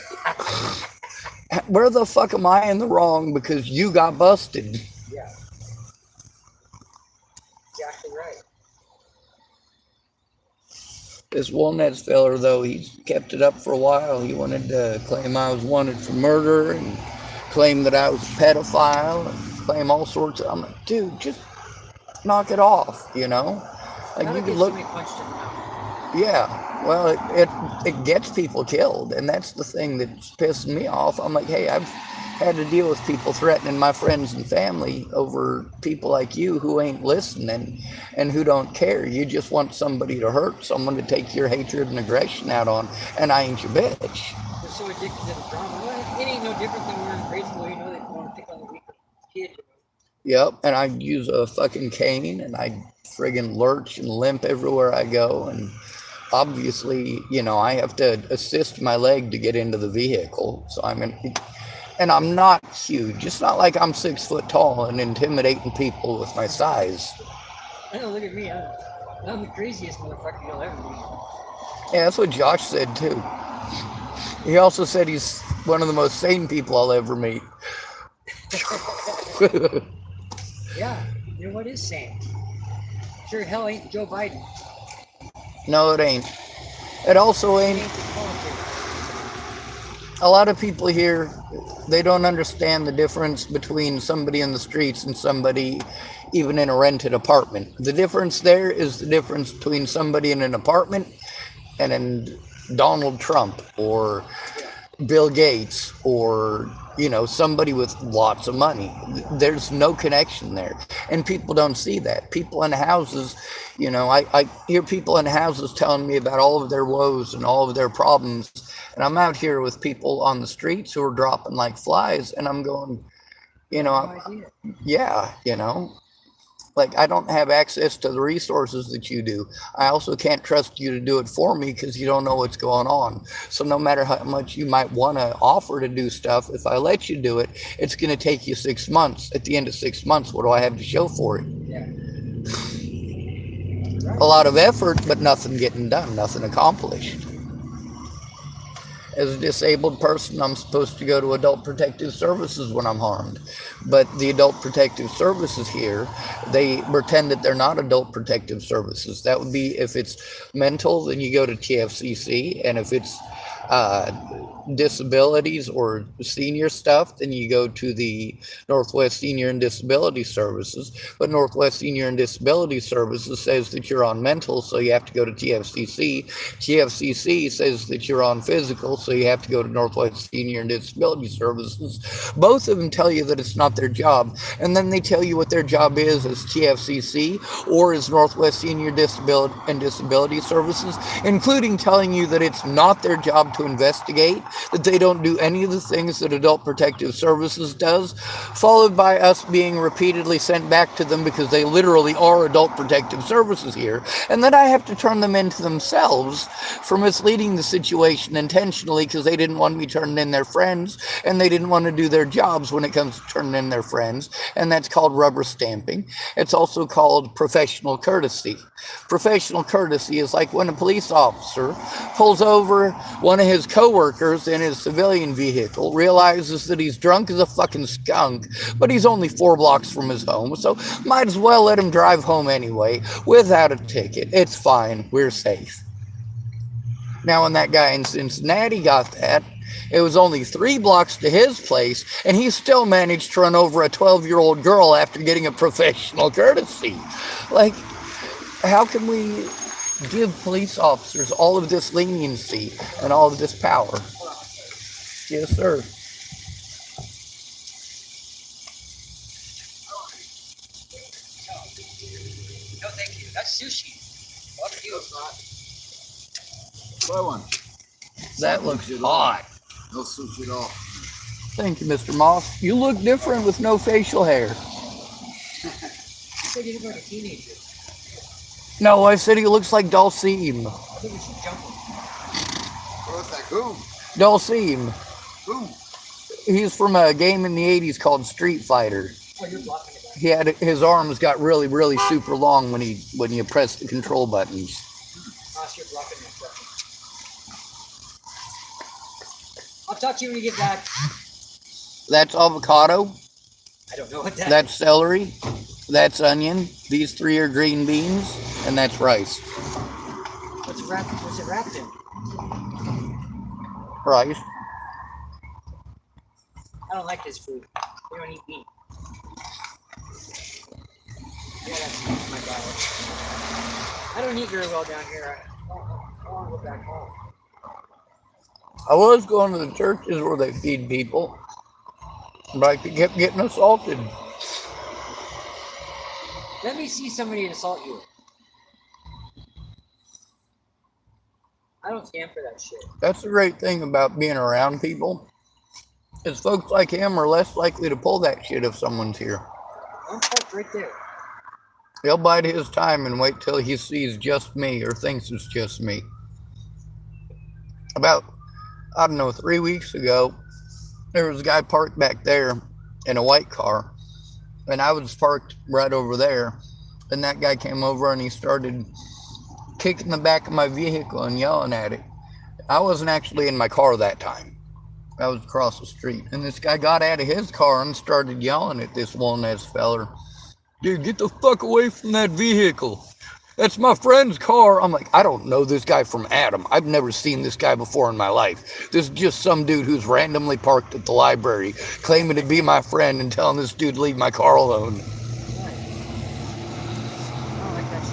where the fuck am I in the wrong because you got busted? Yeah. Exactly right. This wolnez feller, though, he's kept it up for a while. He wanted to claim I was wanted for murder and claim that I was a pedophile and claim all sorts of... I'm like, dude, just knock it off, Like, you can look... Yeah, well, it gets people killed, and that's the thing that's pissing me off. I'm like, hey, I've had to deal with people threatening my friends and family over people like you who ain't listening and who don't care. You just want somebody to hurt, someone to take your hatred and aggression out on, and I ain't your bitch. They're so addicted to the drama. Well, it ain't no different than when we're in grade school. They want to pick on the weaker kid. Yep, and I use a fucking cane, and I friggin' lurch and limp everywhere I go, and... obviously, I have to assist my leg to get into the vehicle. So and I'm not huge. It's not like I'm 6 foot tall and intimidating people with my size. I know, look at me. I'm the craziest motherfucker you'll ever meet. Yeah, that's what Josh said too. He also said he's one of the most sane people I'll ever meet. Yeah, what is sane? Sure hell ain't Joe Biden. No, it ain't. It also ain't. A lot of people here, they don't understand the difference between somebody in the streets and somebody even in a rented apartment. The difference there is the difference between somebody in an apartment and Donald Trump or Bill Gates or somebody with lots of money. There's no connection there, and people don't see that. People in houses, I hear people in houses telling me about all of their woes and all of their problems, and I'm out here with people on the streets who are dropping like flies, and I'm going, yeah, like, I don't have access to the resources that you do. I also can't trust you to do it for me because you don't know what's going on. So no matter how much you might want to offer to do stuff, if I let you do it, it's going to take you 6 months. At the end of 6 months, what do I have to show for it? Yeah. A lot of effort, but nothing getting done, nothing accomplished. As a disabled person, I'm supposed to go to Adult Protective Services when I'm harmed. But the Adult Protective Services here, they pretend that they're not Adult Protective Services. That would be if it's mental, then you go to TFCC. And if it's disabilities or senior stuff, then you go to the Northwest Senior and Disability Services. But Northwest Senior and Disability Services says that you're on mental, so you have to go to TFCC. TFCC says that you're on physical, so you have to go to Northwest Senior and Disability Services. Both of them tell you that it's not their job, and then they tell you what their job is as TFCC or as Northwest Senior Disability and Disability Services, including telling you that it's not their job to investigate, that they don't do any of the things that Adult Protective Services does, followed by us being repeatedly sent back to them because they literally are Adult Protective Services here, and then I have to turn them into themselves for misleading the situation intentionally because they didn't want me turning in their friends, and they didn't want to do their jobs when it comes to turning in their friends, and that's called rubber stamping. It's also called professional courtesy. Professional courtesy is like when a police officer pulls over one of his coworkers in his civilian vehicle, realizes that he's drunk as a fucking skunk, but he's only 4 blocks from his home, so might as well let him drive home anyway without a ticket. It's fine. We're safe. Now, when that guy in Cincinnati got that, it was only 3 blocks to his place, and he still managed to run over a 12-year-old girl after getting a professional courtesy. Like, how can we give police officers all of this leniency and all of this power? Yes, sir. That's sushi. Fuck you, it's not. Try one. That looks hot. No sushi at all. Thank you, Mr. Moss. You look different with no facial hair. You said you look like a teenager. No, I said he looks like Dalsim. I think we should jump him. What's that? Who? Dalsim. Who? He's from a game in the 80s called Street Fighter. Oh, you're blocking it. He had his arms got really, really super long when you press the control buttons. Ross, you're blocking it. I'll talk to you when you get back. That's avocado. I don't know what that That's celery. That's onion. These three are green beans, and that's rice. What's it wrapped in? Rice. I don't like this food. We don't eat meat. Yeah, that's my diet. I don't eat very well down here. I want to go back home. I was going to the churches where they feed people, but I kept getting assaulted. Let me see somebody assault you. I don't stand for that shit. That's the great thing about being around people, is folks like him are less likely to pull that shit if someone's here. I'm parked right there. He'll bide his time and wait till he sees just me or thinks it's just me. About, I don't know, 3 weeks ago, there was a guy parked back there in a white car, and I was parked right over there, and that guy came over and he started kicking the back of my vehicle and yelling at it. I wasn't actually in my car that time. I was across the street, and this guy got out of his car and started yelling at this wolnez feller. Dude, get the fuck away from that vehicle. That's my friend's car. I'm like, I don't know this guy from Adam. I've never seen this guy before in my life. This is just some dude who's randomly parked at the library, claiming to be my friend and telling this dude to leave my car alone. I don't like that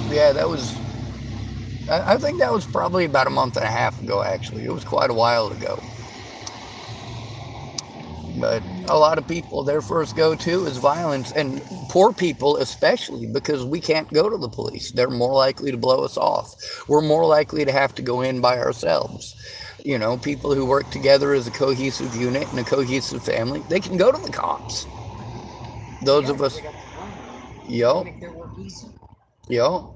shit. Yeah, that was, I think that was probably about a month and a half ago, actually. It was quite a while ago. But a lot of people, their first go-to is violence, and poor people especially, because we can't go to the police. They're more likely to blow us off. We're more likely to have to go in by ourselves. You know, people who work together as a cohesive unit and a cohesive family, they can go to the cops. Those of us, yo, Make their work easy. yo.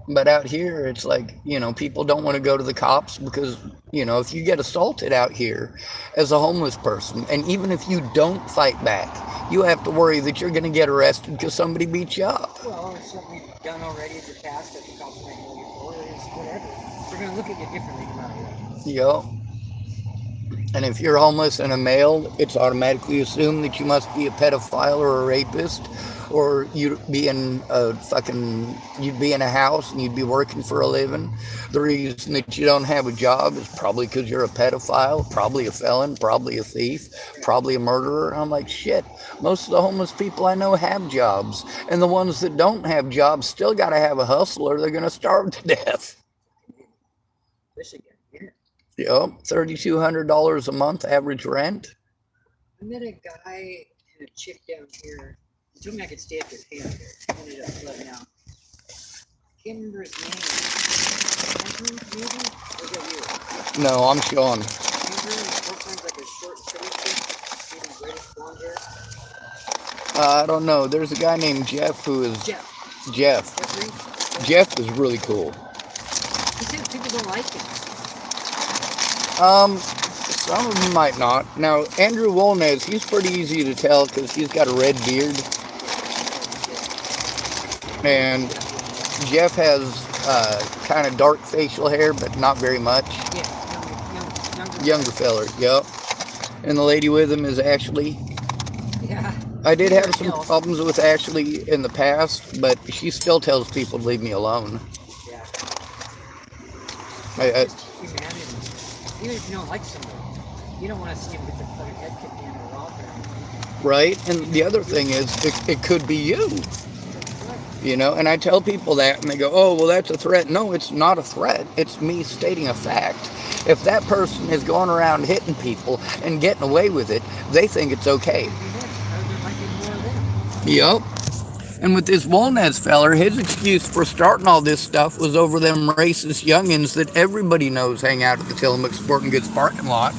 But out here, it's like, you know, people don't want to go to the cops because, you know, if you get assaulted out here as a homeless person, and even if you don't fight back, you have to worry that you're going to get arrested because somebody beat you up. Well, it's something we've done already in the past that the cops might know you for. It's whatever. They're going to look at you differently no matter what. Yo. And if you're homeless and a male, it's automatically assumed that you must be a pedophile or a rapist, or you'd be in a house and you'd be working for a living. The reason that you don't have a job is probably because you're a pedophile, probably a felon, probably a thief, probably a murderer. I'm like, shit, most of the homeless people I know have jobs, and the ones that don't have jobs still got to have a hustle or they're going to starve to death. Michigan, here. Yep, $3,200 a month average rent. I met a guy and a chick down here. He told me I could stay at their camp. I ended up letting out. Can't remember his name. Andrew, maybe? Or is that you? No, I'm Sean. Andrew, his girlfriend's like a short, chubby chick. Maybe reddish blonde hair. I don't know. There's a guy named Jeff who is... Jeff. Jeff. Reed? Jeff is really cool. He said people don't like him. Some of them might not. Now, Andrew Wolnez, he's pretty easy to tell because he's got a red beard. And Jeff has kind of dark facial hair, but not very much. Yeah, Younger feller, yep. And the lady with him is Ashley. Yeah. I did have some problems with Ashley in the past, but she still tells people to leave me alone. Yeah. I Humanity. Even if you don't like somebody, you don't want to see him get their fucking head kicked in or robbed or anything. Right? And the other thing is, it could be you. You know, and I tell people that, and they go, oh, well, that's a threat. No, it's not a threat. It's me stating a fact. If that person is going around hitting people and getting away with it, they think it's okay. Yep. And with this Wolnez feller, his excuse for starting all this stuff was over them racist youngins that everybody knows hang out at the Tillamook Sporting Goods parking lot.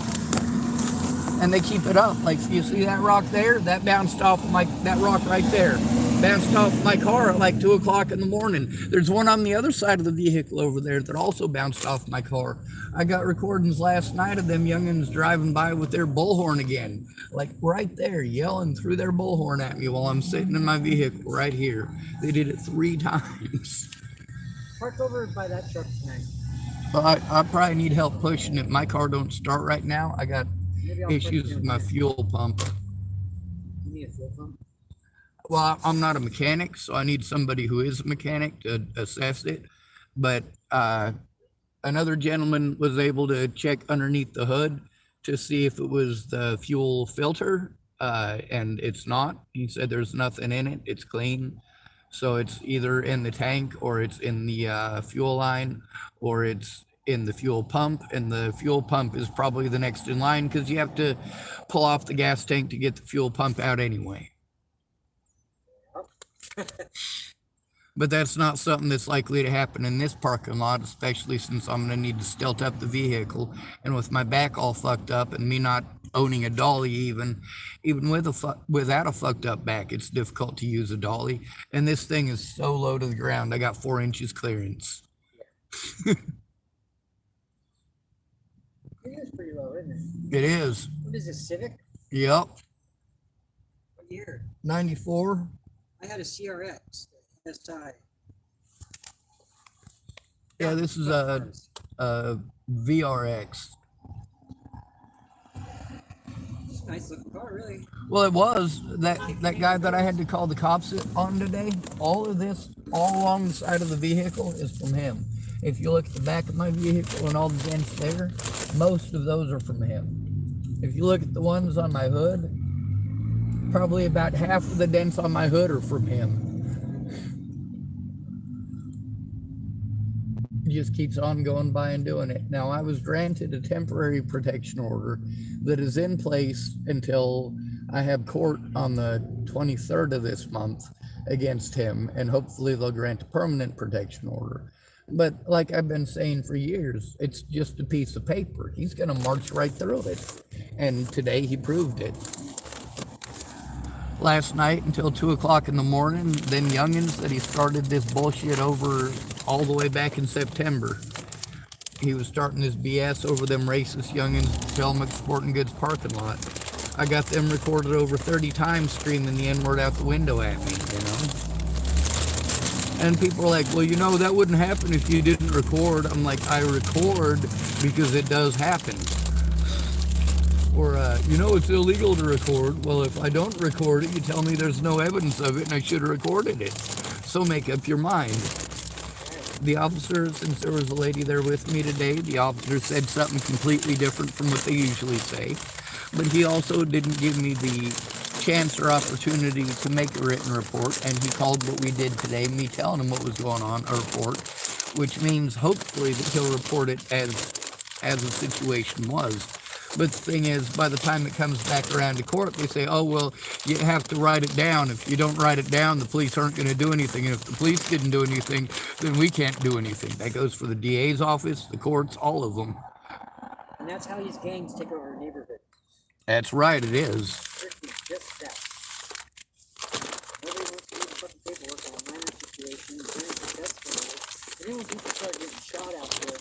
And they keep it up. Like, you see that rock there? That bounced off that rock right there. Bounced off my car at like 2 o'clock in the morning. There's one on the other side of the vehicle over there that also bounced off my car. I got recordings last night of them youngins driving by with their bullhorn again. Like right there, yelling through their bullhorn at me while I'm sitting in my vehicle right here. They did it 3 times. Park over by that truck tonight. Well, I probably need help pushing it. My car don't start right now. I got issues with my fuel pump. You need a fuel pump? Well, I'm not a mechanic, so I need somebody who is a mechanic to assess it. But another gentleman was able to check underneath the hood to see if it was the fuel filter, and it's not. He said there's nothing in it. It's clean. So it's either in the tank, or it's in the fuel line, or it's in the fuel pump, and the fuel pump is probably the next in line because you have to pull off the gas tank to get the fuel pump out anyway. But that's not something that's likely to happen in this parking lot, especially since I'm going to need to stilt up the vehicle. And with my back all fucked up and me not owning a dolly even without a fucked up back, it's difficult to use a dolly. And this thing is so low to the ground, I got 4 inches clearance. It is pretty low, isn't it? It is. What is this, Civic? Yep. What year? 94. I had a CRX, SI. Yeah, this is a VRX. It's a nice looking car, really. Well, it was. That guy that I had to call the cops on today, all of this, all along the side of the vehicle is from him. If you look at the back of my vehicle and all the dents there, most of those are from him. If you look at the ones on my hood, probably about half of the dents on my hood are from him. He just keeps on going by and doing it. Now, I was granted a temporary protection order that is in place until I have court on the 23rd of this month against him, and hopefully they'll grant a permanent protection order. But like I've been saying for years, it's just a piece of paper. He's going to march right through it. And today he proved it. Last night until 2 o'clock in the morning, then youngins that he started this bullshit over all the way back in September. He was starting this BS over them racist youngins at the Tillamook Sporting Goods parking lot. I got them recorded over 30 times screaming the N-word out the window at me, you know? And people are like, well, you know, that wouldn't happen if you didn't record. I'm like, I record because it does happen. Or, you know, it's illegal to record. Well, if I don't record it, you tell me there's no evidence of it and I should have recorded it. So make up your mind. The officer, since there was a lady there with me today, the officer said something completely different from what they usually say. But he also didn't give me the chance or opportunity to make a written report, and he called what we did today, me telling him what was going on, a report, which means hopefully that he'll report it as the situation was. But the thing is, by the time it comes back around to court, they say, oh, well, you have to write it down. If you don't write it down, the police aren't going to do anything. And if the police didn't do anything, then we can't do anything. That goes for the DA's office, the courts, all of them. And that's how these gangs take over a neighborhood. That's right, it is. Strictly just that. Nobody wants to do the fucking paperwork on a minor situation and bring it to death. And then when people start getting shot out there,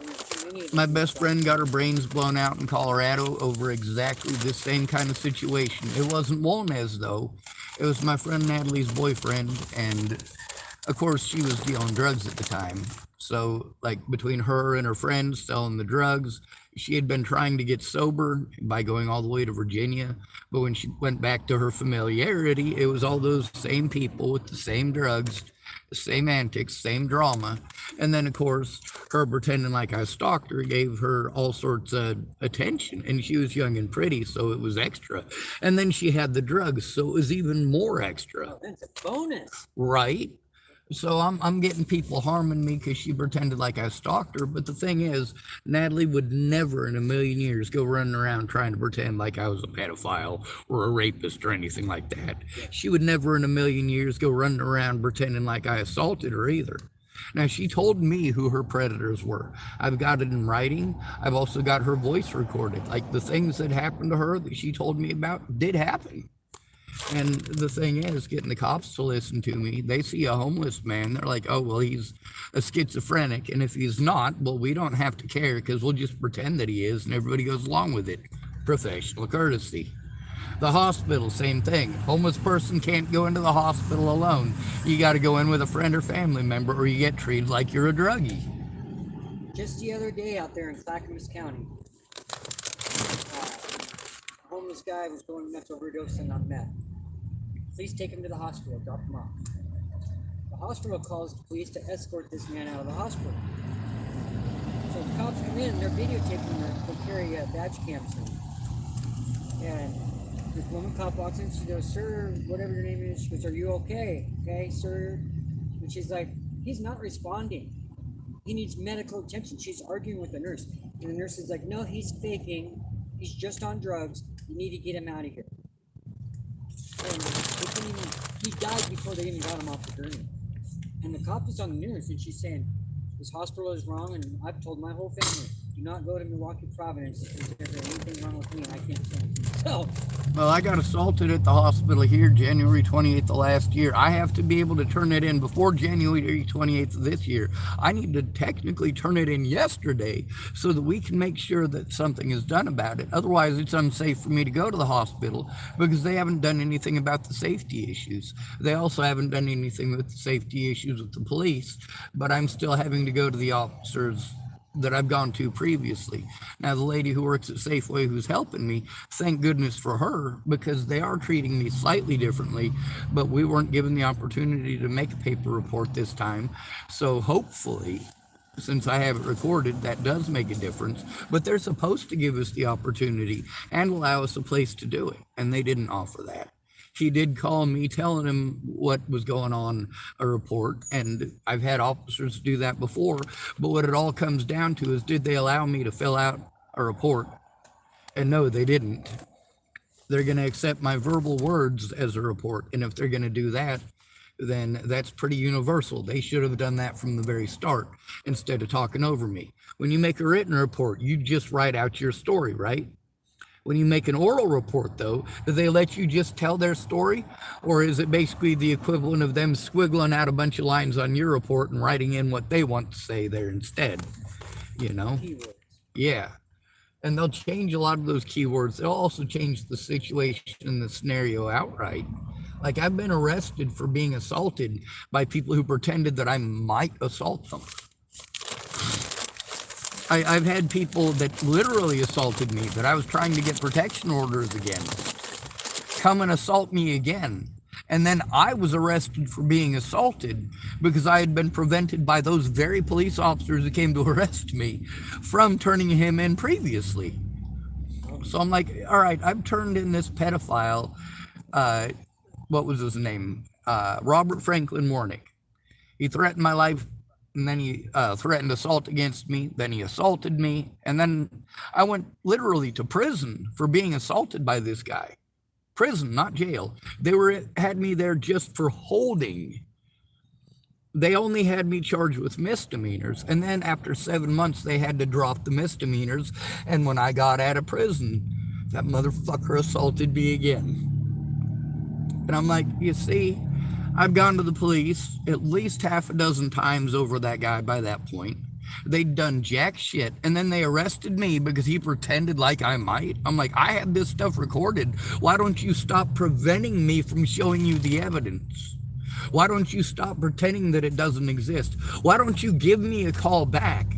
and there's too many of them. My best friend got her brains blown out in Colorado over exactly this same kind of situation. It wasn't Wolnez, though. It was my friend Natalie's boyfriend, and of course she was dealing drugs at the time. So, like, between her and her friends selling the drugs, she had been trying to get sober by going all the way to Virginia. But when she went back to her familiarity, it was all those same people with the same drugs, the same antics, same drama. And then, of course, her pretending like I stalked her gave her all sorts of attention. And she was young and pretty, so it was extra. And then she had the drugs, so it was even more extra. Oh, that's a bonus. Right? So I'm getting people harming me because she pretended like I stalked her. But the thing is, Natalie would never in a million years go running around trying to pretend like I was a pedophile or a rapist or anything like that. She would never in a million years go running around pretending like I assaulted her either. Now, she told me who her predators were. I've got it in writing. I've also got her voice recorded. Like, the things that happened to her that she told me about did happen. And the thing is, getting the cops to listen to me, they see a homeless man, they're like, oh, well, he's a schizophrenic. And if he's not, well, we don't have to care because we'll just pretend that he is and everybody goes along with it. Professional courtesy. The hospital, same thing. Homeless person can't go into the hospital alone. You got to go in with a friend or family member or you get treated like you're a druggie. Just the other day out there in Clackamas County, a homeless guy was going nuts overdosing on meth. Police take him to the hospital, drop him off. The hospital calls the police to escort this man out of the hospital. So the cops come in, they're videotaping the carry badge cams in. And this woman cop walks in, she goes, sir, whatever your name is, she goes, are you okay? Okay, sir. And she's like, he's not responding. He needs medical attention. She's arguing with the nurse. And the nurse is like, no, he's faking. He's just on drugs. You need to get him out of here. And he died before they even got him off the gurney. And the cop is on the news and she's saying, this hospital is wrong and I've told my whole family, do not go to Milwaukee, Providence if there's anything wrong with me. I can't stand it. So, well, I got assaulted at the hospital here January 28th of last year. I have to be able to turn it in before January 28th of this year. I need to technically turn it in yesterday so that we can make sure that something is done about it. Otherwise, it's unsafe for me to go to the hospital because they haven't done anything about the safety issues. They also haven't done anything with the safety issues with the police, but I'm still having to go to the officers that I've gone to previously. Now, the lady who works at Safeway who's helping me, thank goodness for her, because they are treating me slightly differently, but we weren't given the opportunity to make a paper report this time. So hopefully, since I have it recorded, that does make a difference. But they're supposed to give us the opportunity and allow us a place to do it, and they didn't offer that. He did call me telling him what was going on, a report, and I've had officers do that before, but what it all comes down to is, did they allow me to fill out a report? And no, they didn't. They're going to accept my verbal words as a report, and if they're going to do that, then that's pretty universal. They should have done that from the very start instead of talking over me. When you make a written report, you just write out your story, right? When you make an oral report, though, do they let you just tell their story? Or is it basically the equivalent of them squiggling out a bunch of lines on your report and writing in what they want to say there instead? You know? keywords. Yeah. And they'll change a lot of those keywords. They'll also change the situation and the scenario outright. Like, I've been arrested for being assaulted by people who pretended that I might assault them. I've had people that literally assaulted me that I was trying to get protection orders against come and assault me again. And then I was arrested for being assaulted because I had been prevented by those very police officers who came to arrest me from turning him in previously. So I'm like, all right, I've turned in this pedophile, what was his name? Robert Franklin Warnick. He threatened my life. And then he threatened assault against me. Then he assaulted me. And then I went literally to prison for being assaulted by this guy. Prison, not jail. They had me there just for holding. They only had me charged with misdemeanors. And then after 7 months, they had to drop the misdemeanors. And when I got out of prison, that motherfucker assaulted me again. And I'm like, you see, I've gone to the police at least half a dozen times over that guy by that point. They'd done jack shit, and then they arrested me because he pretended like I might. I'm like, I had this stuff recorded. Why don't you stop preventing me from showing you the evidence? Why don't you stop pretending that it doesn't exist? Why don't you give me a call back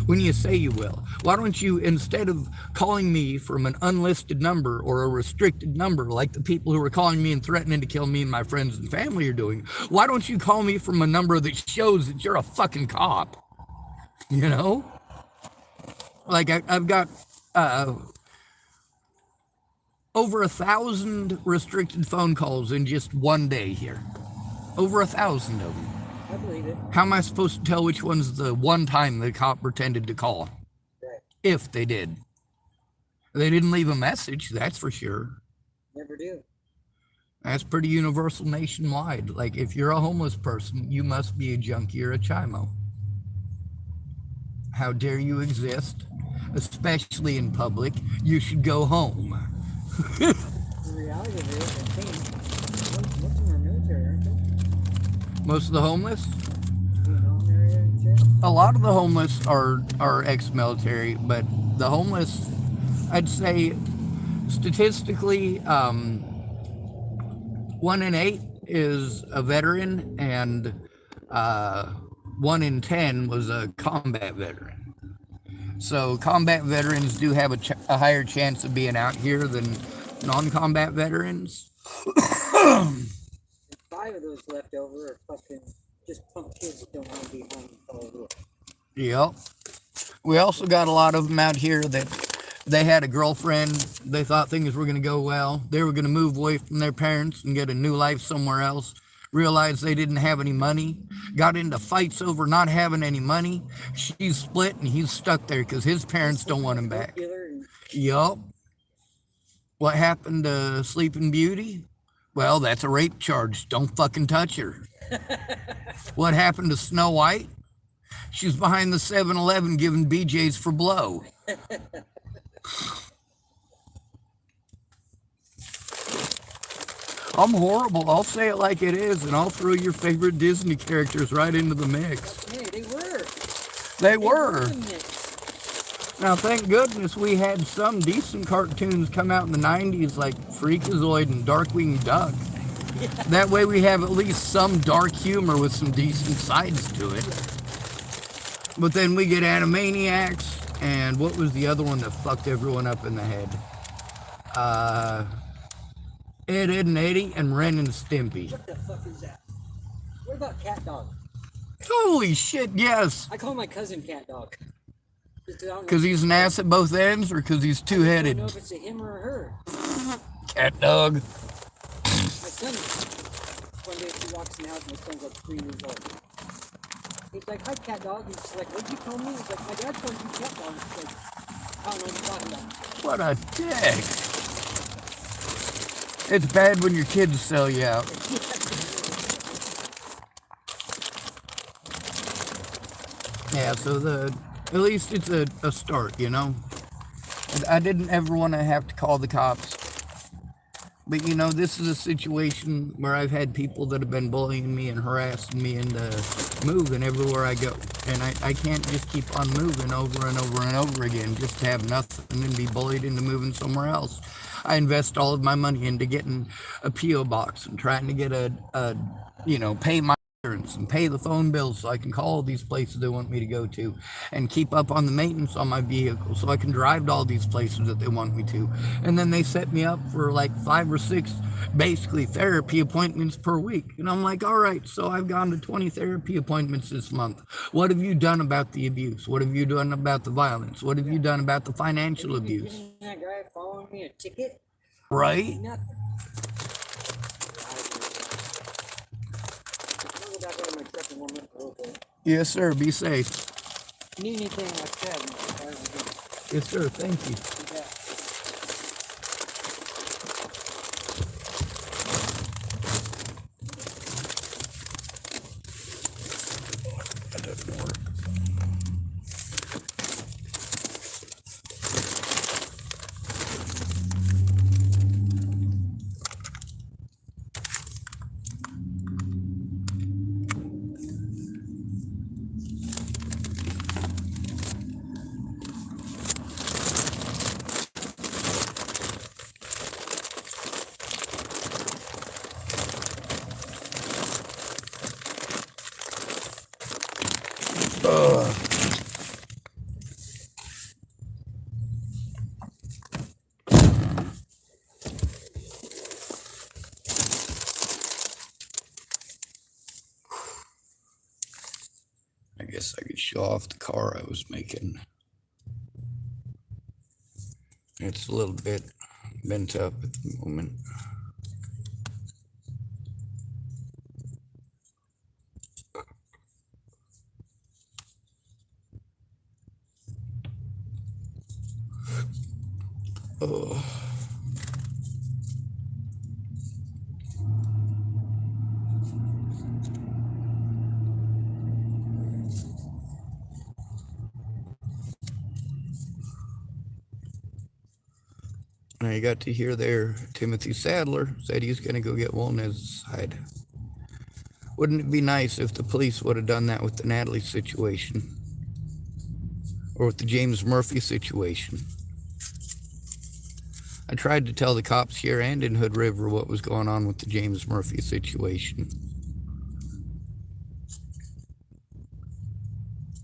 when you say you will? Why don't you, instead of calling me from an unlisted number or a restricted number like the people who are calling me and threatening to kill me and my friends and family are doing, why don't you call me from a number that shows that you're a fucking cop? You know? Like, I've got over 1,000 restricted phone calls in just one day here. Over 1,000 of them. I believe it. How am I supposed to tell which one's the one time the cop pretended to call? Right. If they did. They didn't leave a message, that's for sure. Never do. That's pretty universal nationwide. Like, if you're a homeless person, you must be a junkie or a chimo. How dare you exist? Especially in public. You should go home. The reality of it is, I think, most of them are military, aren't they? Most of the homeless? Vietnam area and shit. A lot of the homeless are ex-military, but the homeless, I'd say, statistically, 1 in 8 is a veteran, and 1 in 10 was a combat veteran. So combat veterans do have a higher chance of being out here than non-combat veterans. 5 of those left over are fucking just punk kids that don't want to be home and follow the rules. Yep. We also got a lot of them out here that they had a girlfriend. They thought things were going to go well. They were going to move away from their parents and get a new life somewhere else. Realized they didn't have any money. Got into fights over not having any money. She's split and he's stuck there because his parents don't want him back. Yup. What happened to Sleeping Beauty? Well, that's a rape charge. Don't fucking touch her. What happened to Snow White? She's behind the 7-Eleven giving BJ's for blow. I'm horrible. I'll say it like it is, and I'll throw your favorite Disney characters right into the mix. Hey, they were. They were. Now, thank goodness we had some decent cartoons come out in the 90s, like Freakazoid and Darkwing Duck. Yeah. That way we have at least some dark humor with some decent sides to it. But then we get Animaniacs, and what was the other one that fucked everyone up in the head? Ed, Ed and Eddie, and Ren and Stimpy. What the fuck is that? What about Cat Dog? Holy shit, yes. I call my cousin Cat Dog. Because he's an ass at both ends, or because he's two-headed? I don't know if it's a him or a her. Cat Dog. My son, one day she walks in the house, my son's like 3 years old. He's like, hi, Cat Dog. And she's like, what'd you call me? He's like, my dad called you Cat Dog. She's like, I don't know what you're talking about. What a dick. It's bad when your kids sell you out. Yeah, so at least it's a start, you know? I didn't ever want to have to call the cops. But, you know, this is a situation where I've had people that have been bullying me and harassing me into moving everywhere I go. And I can't just keep on moving over and over and over again just to have nothing and be bullied into moving somewhere else. I invest all of my money into getting a P.O. box and trying to get pay my insurance and pay the phone bills so I can call these places they want me to go to and keep up on the maintenance on my vehicle so I can drive to all these places that they want me to. And then they set me up for like 5 or 6 basically therapy appointments per week. And I'm like, all right, so I've gone to 20 therapy appointments this month. What have you done about the abuse? What have you done about the violence? What have you done about the financial abuse? Giving that guy following me a ticket? Right? Nothing. Yes, sir. Be safe. If you need anything like that, yes, sir. Thank you. That doesn't work. I guess I could show off the car I was making. It's a little bit bent up at the moment. Oh. Now you got to hear there, Timothy Sadler said he's going to go get Wolnez's side. Wouldn't it be nice if the police would have done that with the Natalie situation? Or with the James Murphy situation? I tried to tell the cops here and in Hood River what was going on with the James Murphy situation.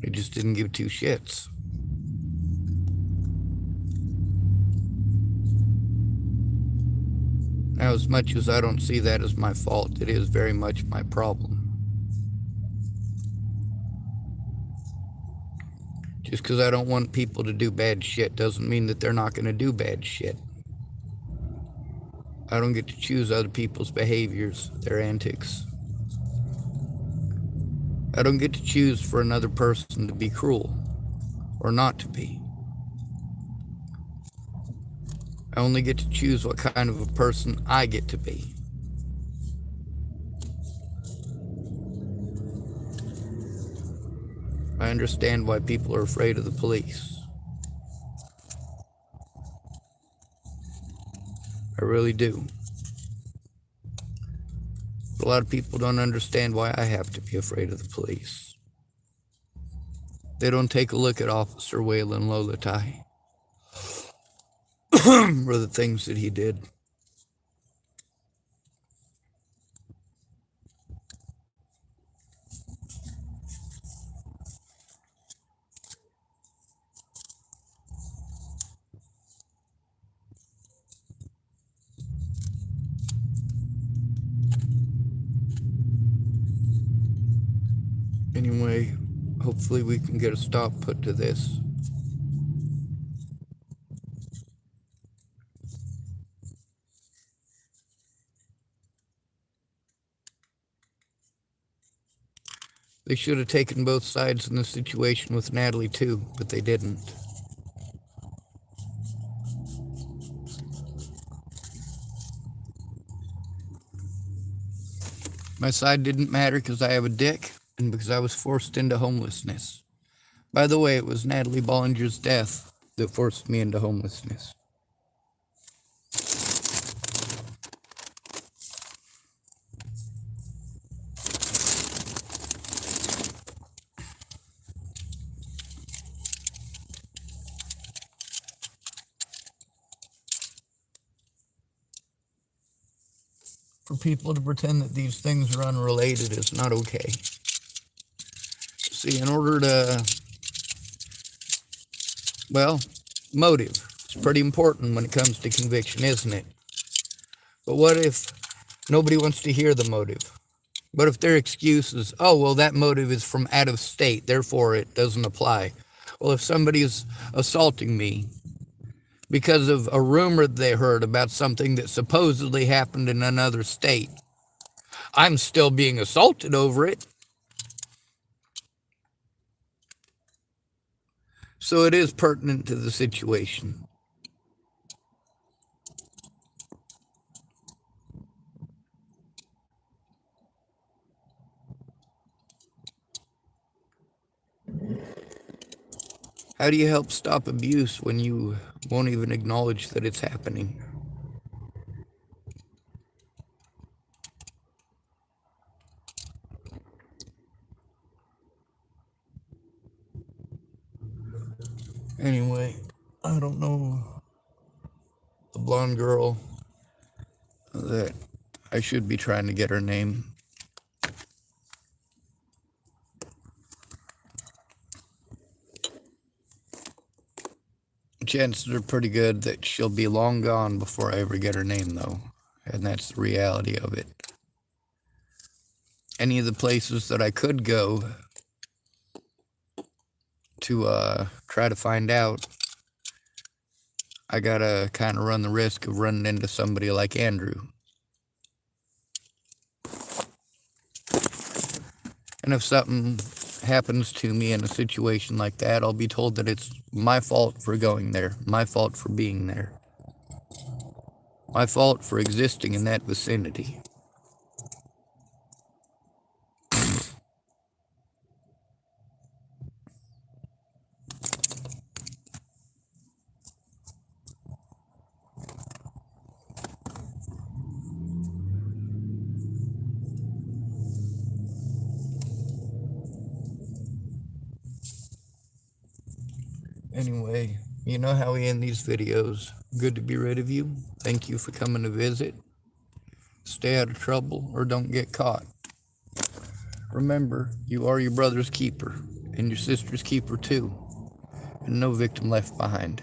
They just didn't give two shits. Now, as much as I don't see that as my fault, it is very much my problem. Just because I don't want people to do bad shit doesn't mean that they're not going to do bad shit. I don't get to choose other people's behaviors, their antics. I don't get to choose for another person to be cruel or not to be. I only get to choose what kind of a person I get to be. I understand why people are afraid of the police. I really do. But a lot of people don't understand why I have to be afraid of the police. They don't take a look at Officer Waylon Lolatai or the things that he did. Anyway, hopefully we can get a stop put to this. They should have taken both sides in the situation with Natalie too, but they didn't. My side didn't matter because I have a dick and because I was forced into homelessness. By the way, it was Natalie Bollinger's death that forced me into homelessness. For people to pretend that these things are unrelated is not okay. See, in order to, well, motive is pretty important when it comes to conviction, isn't it? But what if nobody wants to hear the motive? What if their excuse is, oh, well, that motive is from out of state, therefore it doesn't apply? Well, if somebody's assaulting me because of a rumor they heard about something that supposedly happened in another state, I'm still being assaulted over it. So it is pertinent to the situation. How do you help stop abuse when you won't even acknowledge that it's happening? Anyway, I don't know the blonde girl that I should be trying to get her name. Chances are pretty good that she'll be long gone before I ever get her name, though. And that's the reality of it. Any of the places that I could go to try to find out, I gotta kind of run the risk of running into somebody like Andrew. And if something happens to me in a situation like that, I'll be told that it's my fault for going there, my fault for being there. My fault for existing in that vicinity. Anyway, you know how we end these videos. Good to be rid of you. Thank you for coming to visit. Stay out of trouble or don't get caught. Remember, you are your brother's keeper and your sister's keeper too. And no victim left behind.